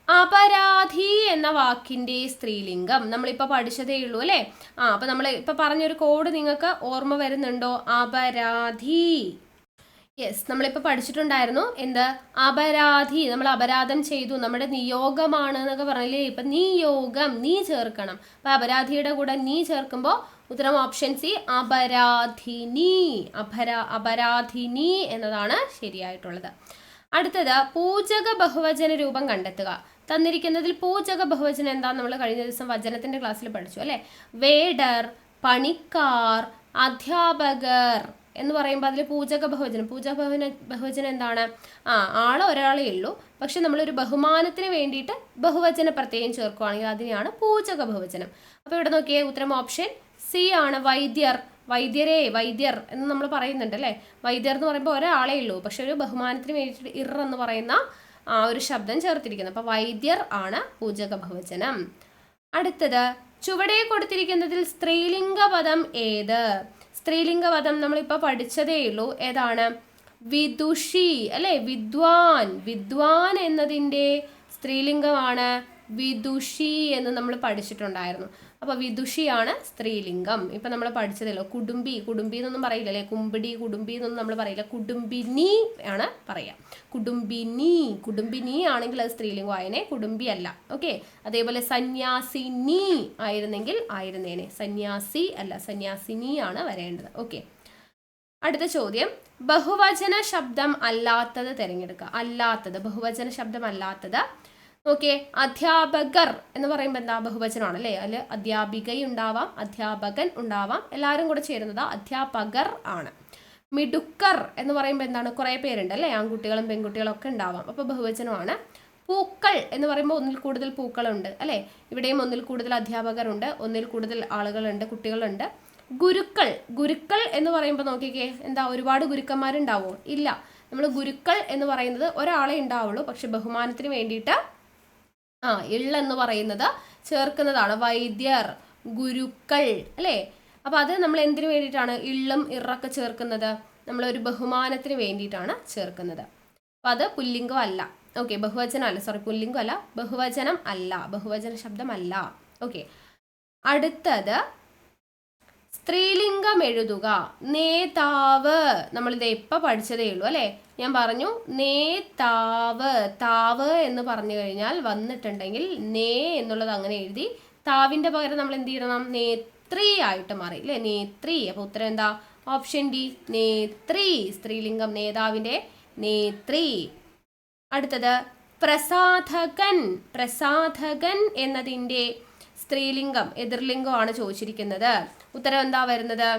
അപരാധി എന്ന വാക്കിന്റെ സ്ത്രീലിംഗം. നമ്മളിപ്പോൾ പഠിച്ചതേ ഉള്ളൂ അല്ലേ. അപ്പൊ നമ്മൾ ഇപ്പൊ പറഞ്ഞൊരു കോഡ് നിങ്ങൾക്ക് ഓർമ്മ വരുന്നുണ്ടോ? അപരാധി. യെസ്, നമ്മളിപ്പോൾ പഠിച്ചിട്ടുണ്ടായിരുന്നു എന്ത്? അപരാധി. നമ്മൾ അപരാധം ചെയ്തു, നമ്മുടെ നിയോഗമാണ് എന്നൊക്കെ പറഞ്ഞില്ലേ. ഇപ്പൊ നിയോഗം, നീ ചേർക്കണം. അപ്പൊ അപരാധിയുടെ കൂടെ നീ ചേർക്കുമ്പോൾ ഉത്തരം ഓപ്ഷൻ സി, അപരാധിനി. അപരാധിനി എന്നതാണ് ശരിയായിട്ടുള്ളത്. അടുത്തത്, പൂജക ബഹുവചന രൂപം കണ്ടെത്തുക. തന്നിരിക്കുന്നതിൽ പൂജക ബഹുവചനം എന്താ? നമ്മൾ കഴിഞ്ഞ ദിവസം വചനത്തിന്റെ ക്ലാസ്സിൽ പഠിച്ചു അല്ലെ. വേഡർ, പണിക്കാർ, അധ്യാപകർ എന്ന് പറയുമ്പോൾ അതിൽ പൂജക ബഹുവചനം. ബഹുവചനം എന്താണ്? ആള് ഒരാളേ ഉള്ളൂ, പക്ഷെ നമ്മളൊരു ബഹുമാനത്തിന് വേണ്ടിയിട്ട് ബഹുവചന പ്രത്യയം ചേർക്കുകയാണെങ്കിൽ അതിനെയാണ് പൂജക ബഹുവചനം. അപ്പോൾ ഇവിടെ നോക്കിയേ, ഉത്തരം ഓപ്ഷൻ സി ആണ്. വൈദ്യർ, വൈദ്യരേ, വൈദ്യർ എന്ന് നമ്മൾ പറയുന്നുണ്ട് അല്ലേ. വൈദ്യർ എന്ന് പറയുമ്പോൾ ഒരാളേ ഉള്ളൂ, പക്ഷെ ഒരു ബഹുമാനത്തിന് വേണ്ടിയിട്ട് ഇർ എന്ന് പറയുന്ന ഒരു ശബ്ദം ചേർത്തിരിക്കുന്നത്. അപ്പോൾ വൈദ്യർ ആണ് പൂജക ബഹുവചനം. അടുത്തത്, ചുവടെ കൊടുത്തിരിക്കുന്നതിൽ സ്ത്രീലിംഗ പദം ഏത്? സ്ത്രീലിംഗ പദം നമ്മളിപ്പോൾ പഠിച്ചതേ ഉള്ളൂ. ഏതാണ്? വിദുഷി അല്ലെ. വിദ്വാൻ. വിദ്വാൻ എന്നതിൻ്റെ സ്ത്രീലിംഗമാണ് വിദുഷി എന്ന് നമ്മൾ പഠിച്ചിട്ടുണ്ടായിരുന്നു. അപ്പോൾ വിദുഷിയാണ് സ്ത്രീലിംഗം. ഇപ്പം നമ്മൾ പഠിച്ചതല്ലോ. കുടുംബി, കുടുംബി എന്നൊന്നും പറയില്ല അല്ലേ. കുമ്പിടി, കുടുംബി എന്നൊന്നും നമ്മൾ പറയില്ല. കുടുംബിനി ആണ് പറയാം. കുടുംബിനി. കുടുംബിനി ആണെങ്കിൽ അത് സ്ത്രീലിംഗം ആയനെ, കുടുംബി അല്ല. ഓക്കെ. അതേപോലെ സന്യാസിനി ആയിരുന്നെങ്കിൽ ആയിരുന്നേനെ. സന്യാസി അല്ല, സന്യാസിനി ആണ് വരേണ്ടത്. ഓക്കെ. അടുത്ത ചോദ്യം, ബഹുവചന ശബ്ദം അല്ലാത്തത് തിരഞ്ഞെടുക്കുക. അല്ലാത്തത്, ബഹുവചന ശബ്ദം അല്ലാത്തത്. ഓക്കെ. അധ്യാപകർ എന്ന് പറയുമ്പോൾ എന്താ? ബഹുവചനമാണ് അല്ലേ. അതിൽ അധ്യാപികയുണ്ടാവാം, അധ്യാപകൻ ഉണ്ടാവാം, എല്ലാവരും കൂടെ ചേരുന്നത് അധ്യാപകർ ആണ്. മിടുക്കർ എന്ന് പറയുമ്പോൾ എന്താണ്? കുറേ പേരുണ്ട് അല്ലേ, ആൺകുട്ടികളും പെൺകുട്ടികളും ഒക്കെ ഉണ്ടാവാം, അപ്പോൾ ബഹുവചനമാണ്. പൂക്കൾ എന്ന് പറയുമ്പോൾ ഒന്നിൽ കൂടുതൽ പൂക്കളുണ്ട് അല്ലേ. ഇവിടെയും ഒന്നിൽ കൂടുതൽ അധ്യാപകരുണ്ട്, ഒന്നിൽ കൂടുതൽ ആളുകളുണ്ട്, കുട്ടികളുണ്ട്. ഗുരുക്കൾ, ഗുരുക്കൾ എന്ന് പറയുമ്പോൾ നോക്കിക്കേ, എന്താ ഒരുപാട് ഗുരുക്കന്മാരുണ്ടാവോ? ഇല്ല. നമ്മൾ ഗുരുക്കൾ എന്ന് പറയുന്നത് ഒരാളെ ഉണ്ടാവുള്ളൂ, പക്ഷെ ബഹുമാനത്തിന് വേണ്ടിയിട്ട് ഇള്ളെന്ന് പറയുന്നത് ചേർക്കുന്നതാണ്. വൈദ്യർ, ഗുരുക്കൾ അല്ലേ. അപ്പോൾ അത് നമ്മൾ എന്തിനു വേണ്ടിയിട്ടാണ് ഇള്ളും ഇറൊക്കെ ചേർക്കുന്നത്? നമ്മളൊരു ബഹുമാനത്തിന് വേണ്ടിയിട്ടാണ് ചേർക്കുന്നത്. അപ്പോൾ അത് പുല്ലിംഗം അല്ല. ഓക്കെ, ബഹുവചനം അല്ല, സോറി, പുല്ലിംഗം അല്ല, ബഹുവചനം അല്ല, ബഹുവചന ശബ്ദമല്ല. ഓക്കെ. അടുത്തത്, സ്ത്രീലിംഗം എഴുതുക. നേതാവ്, നമ്മളിത് എപ്പോൾ പഠിച്ചതേ ഉള്ളൂ അല്ലേ. ഞാൻ പറഞ്ഞു നേതാവ്. താവ് എന്ന് പറഞ്ഞു കഴിഞ്ഞാൽ വന്നിട്ടുണ്ടെങ്കിൽ നേ എന്നുള്ളത് അങ്ങനെ എഴുതി, താവിൻ്റെ പകരം നമ്മൾ എന്ത് ചെയ്യണം? നേത്രി ആയിട്ട് മാറി അല്ലേ. നേത്രി. അപ്പോൾ ഉത്തരം എന്താ? Option D, നേത്രി. സ്ത്രീലിംഗം നേതാവിൻ്റെ നേത്രി. അടുത്തത്, പ്രസാധകൻ. പ്രസാധകൻ എന്നതിൻ്റെ സ്ത്രീലിംഗം എതിർലിംഗമാണ് ചോദിച്ചിരിക്കുന്നത്. ഉത്തരം എന്താ വരുന്നത്?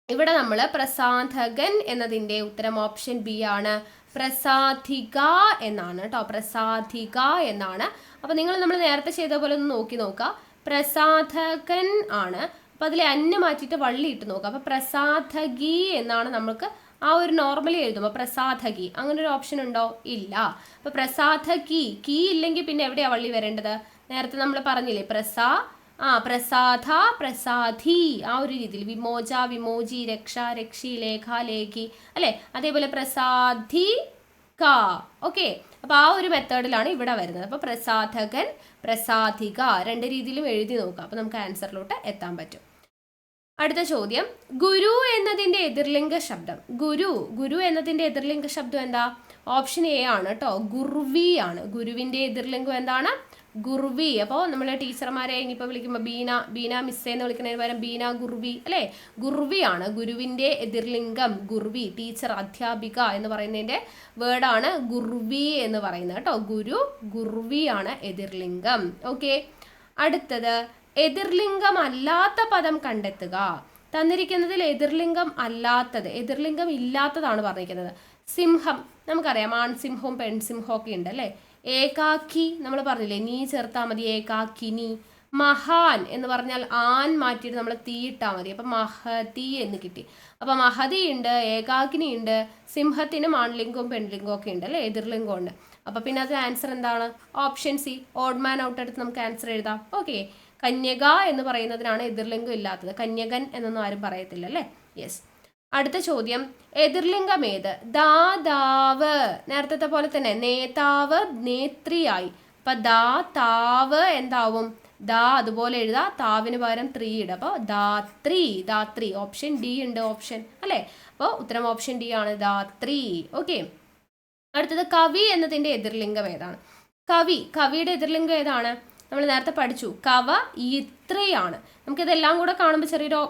ഇവിടെ നമ്മൾ പ്രസാധകൻ എന്നതിൻ്റെ ഉത്തരം ഓപ്ഷൻ ബി ആണ്. പ്രസാധിക എന്നാണ് കേട്ടോ. പ്രസാധിക എന്നാണ്. അപ്പോൾ നമ്മൾ നേരത്തെ ചെയ്ത പോലെ ഒന്ന് നോക്കുക. പ്രസാധകൻ ആണ്. അപ്പോൾ അതിൽ അന്ന് മാറ്റിയിട്ട് വള്ളി ഇട്ട് നോക്കുക. അപ്പോൾ പ്രസാധകി എന്നാണ് നമുക്ക് ആ ഒരു നോർമലി എഴുതുമ്പോൾ. പ്രസാധകി അങ്ങനെ ഒരു ഓപ്ഷൻ ഉണ്ടോ? ഇല്ല. അപ്പോൾ പ്രസാധകി, കീ ഇല്ലെങ്കിൽ പിന്നെ എവിടെയാണ് വള്ളി വരേണ്ടത്? നേരത്തെ നമ്മൾ പറഞ്ഞില്ലേ, പ്രസാധ, പ്രസാധി, ആ ഒരു രീതിയിൽ. വിമോച, വിമോചി, രക്ഷ, രക്ഷി, ലേഖ, ലേഖി അല്ലേ. അതേപോലെ പ്രസാധി ക. ഓക്കെ. അപ്പോൾ ആ ഒരു മെത്തേഡിലാണ് ഇവിടെ വരുന്നത്. അപ്പോൾ പ്രസാധകൻ, പ്രസാധിക, രണ്ട് രീതിയിലും എഴുതി നോക്കുക. അപ്പോൾ നമുക്ക് ആൻസറിലോട്ട് എത്താൻ പറ്റും. അടുത്ത ചോദ്യം, ഗുരു എന്നതിൻ്റെ എതിർലിംഗ ശബ്ദം. ഗുരു, ഗുരു എന്നതിൻ്റെ എതിർലിംഗ ശബ്ദം എന്താ? ഓപ്ഷൻ എ ആണ് കേട്ടോ. ഗുർവി ആണ്. ഗുരുവിൻ്റെ എതിർലിംഗം എന്താണ്? ഗുർവി. അപ്പോൾ നമ്മളെ ടീച്ചർമാരെ ഇനിയിപ്പോൾ വിളിക്കുമ്പോൾ ബീന മിസ്സേ എന്ന് വിളിക്കുന്നതിന് പകരം ബീന ഗുർവി അല്ലേ. ഗുർവിയാണ് ഗുരുവിൻ്റെ എതിർലിംഗം. ഗുർവി, ടീച്ചർ, അധ്യാപിക എന്ന് പറയുന്നതിൻ്റെ വേർഡാണ് ഗുർവി എന്ന് പറയുന്നത് കേട്ടോ. ഗുരു, ഗുർവിയാണ് എതിർലിംഗം. ഓക്കെ. അടുത്തത്, എതിർലിംഗം അല്ലാത്ത പദം കണ്ടെത്തുക. തന്നിരിക്കുന്നതിൽ എതിർലിംഗം അല്ലാത്തത്, എതിർലിംഗം ഇല്ലാത്തതാണ് പറഞ്ഞിരിക്കുന്നത്. സിംഹം, നമുക്കറിയാം ആൺസിംഹവും പെൺസിംഹവും ഒക്കെ ഉണ്ട് അല്ലേ. ഏകാക്കി നമ്മൾ പറഞ്ഞില്ലേ, നീ ചേർത്താൽ മതി, ഏകാക്കിനി. മഹാൻ എന്ന് പറഞ്ഞാൽ ആൻ മാറ്റിയിട്ട് നമ്മൾ തീ ഇട്ടാൽ മതി. അപ്പം മഹതി എന്ന് കിട്ടി. അപ്പം മഹതി ഉണ്ട്, ഏകാഗ്നി ഉണ്ട്, സിംഹത്തിന് ആൺലിംഗവും പെൺലിംഗവും ഒക്കെ ഉണ്ട് അല്ലേ, എതിർലിംഗം ഉണ്ട്. അപ്പം പിന്നെ അത് ആൻസർ എന്താണ്? ഓപ്ഷൻ സി, ഓഡ് മാൻ ഔട്ട് എടുത്ത് നമുക്ക് ആൻസർ എഴുതാം. ഓക്കെ, കന്യക എന്ന് പറയുന്നതിനാണ് എതിർലിംഗം ഇല്ലാത്തത്. കന്യകൻ എന്നൊന്നും ആരും പറയത്തില്ല അല്ലേ. യെസ്. അടുത്ത ചോദ്യം, എതിർലിംഗം ഏത്? ദാതാവ്, നേരത്തെ പോലെ തന്നെ നേതാവ് നേത്രിയായി. അപ്പൊ ദാതാവ് എന്താവും? ദാ അതുപോലെ എഴുതാ, താവിന് പകരം 3 ഇടുക. അപ്പോൾ ധാത്രി, ധാത്രി. ഓപ്ഷൻ ഡി ഉണ്ട് ഓപ്ഷൻ അല്ലേ. അപ്പോൾ ഉത്തരം ഓപ്ഷൻ ഡി ആണ്, ധാത്രി. ഓക്കെ. അടുത്തത് കവി എന്നതിൻ്റെ എതിർലിംഗം ഏതാണ്? കവിയുടെ എതിർലിംഗം ഏതാണ്? നമ്മൾ നേരത്തെ പഠിച്ചു, കവ ഇത്രയാണ്. നമുക്കിതെല്ലാം കൂടെ കാണുമ്പോൾ ചെറിയൊരു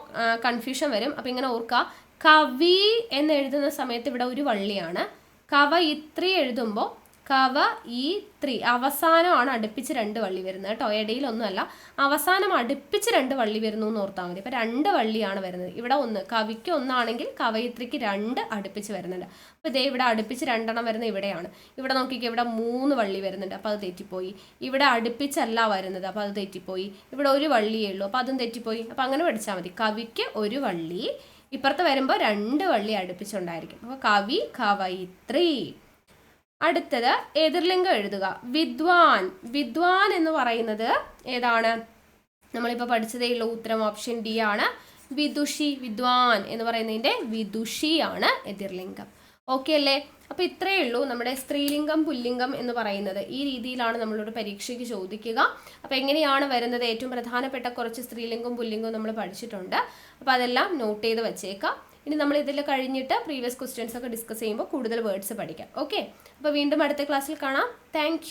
കൺഫ്യൂഷൻ വരും. അപ്പം ഇങ്ങനെ ഓർക്കുക, കവി എന്ന് എഴുതുന്ന സമയത്ത് ഇവിടെ ഒരു വള്ളിയാണ്. കവ ഇത്രി എഴുതുമ്പോൾ കവ ഈ 3 അവസാനമാണ് അടുപ്പിച്ച് 2 വള്ളി വരുന്നത് കേട്ടോ, ഇടയിലൊന്നുമല്ല. അവസാനം അടുപ്പിച്ച് 2 വള്ളി വരുന്നു എന്ന് ഓർത്താൽ മതി. ഇപ്പം 2 വള്ളിയാണ് വരുന്നത്. ഇവിടെ 1, കവിക്ക് 1 ആണെങ്കിൽ കവയിത്രിക്ക് 2 അടുപ്പിച്ച് വരുന്നുണ്ട്. അപ്പോൾ ഇതേ ഇവിടെ അടുപ്പിച്ച് 2 വരുന്നത് ഇവിടെയാണ്. ഇവിടെ നോക്കിക്കോ, ഇവിടെ 3 വള്ളി വരുന്നുണ്ട്, അപ്പോൾ അത് തെറ്റിപ്പോയി. ഇവിടെ അടുപ്പിച്ചല്ല വരുന്നത്, അപ്പോൾ അത് തെറ്റിപ്പോയി. ഇവിടെ ഒരു വള്ളിയേ ഉള്ളൂ, അപ്പോൾ അതും തെറ്റിപ്പോയി. അപ്പോൾ അങ്ങനെ പഠിച്ചാൽ മതി. കവിക്ക് ഒരു വള്ളി, ഇപ്പുറത്ത് വരുമ്പോൾ 2 വള്ളി അടുപ്പിച്ചുണ്ടായിരിക്കും. അപ്പോൾ കവി, കവയിത്രി. അടുത്തത് എതിർലിംഗം എഴുതുക. വിദ്വാൻ. വിദ്വാൻ എന്ന് പറയുന്നത് ഏതാണ്? നമ്മളിപ്പോൾ പഠിച്ചതേ ഉള്ളൂ. ഉത്തരം ഓപ്ഷൻ ഡി ആണ്, വിദുഷി. വിദ്വാൻ എന്ന് പറയുന്നതിൻ്റെ വിദുഷിയാണ് എതിർലിംഗം. ഓക്കെ അല്ലേ? അപ്പോൾ ഇത്രയേ ഉള്ളൂ നമ്മുടെ സ്ത്രീലിംഗം പുല്ലിംഗം എന്ന് പറയുന്നത്. ഈ രീതിയിലാണ് നമ്മളോട് പരീക്ഷയ്ക്ക് ചോദിക്കുക. അപ്പോൾ എങ്ങനെയാണ് വരുന്നത്? ഏറ്റവും പ്രധാനപ്പെട്ട കുറച്ച് സ്ത്രീലിംഗവും പുല്ലിംഗവും നമ്മൾ പഠിച്ചിട്ടുണ്ട്. അപ്പോൾ അതെല്ലാം നോട്ട് ചെയ്ത് വെച്ചേക്കാം. ഇനി നമ്മൾ ഇതിൽ കഴിഞ്ഞിട്ട് പ്രീവിയസ് ക്വസ്റ്റ്യൻസ് ഒക്കെ ഡിസ്കസ് ചെയ്യുമ്പോൾ കൂടുതൽ വേർഡ്സ് പഠിക്കാം. ഓക്കെ, അപ്പോൾ വീണ്ടും അടുത്ത ക്ലാസ്സിൽ കാണാം. താങ്ക്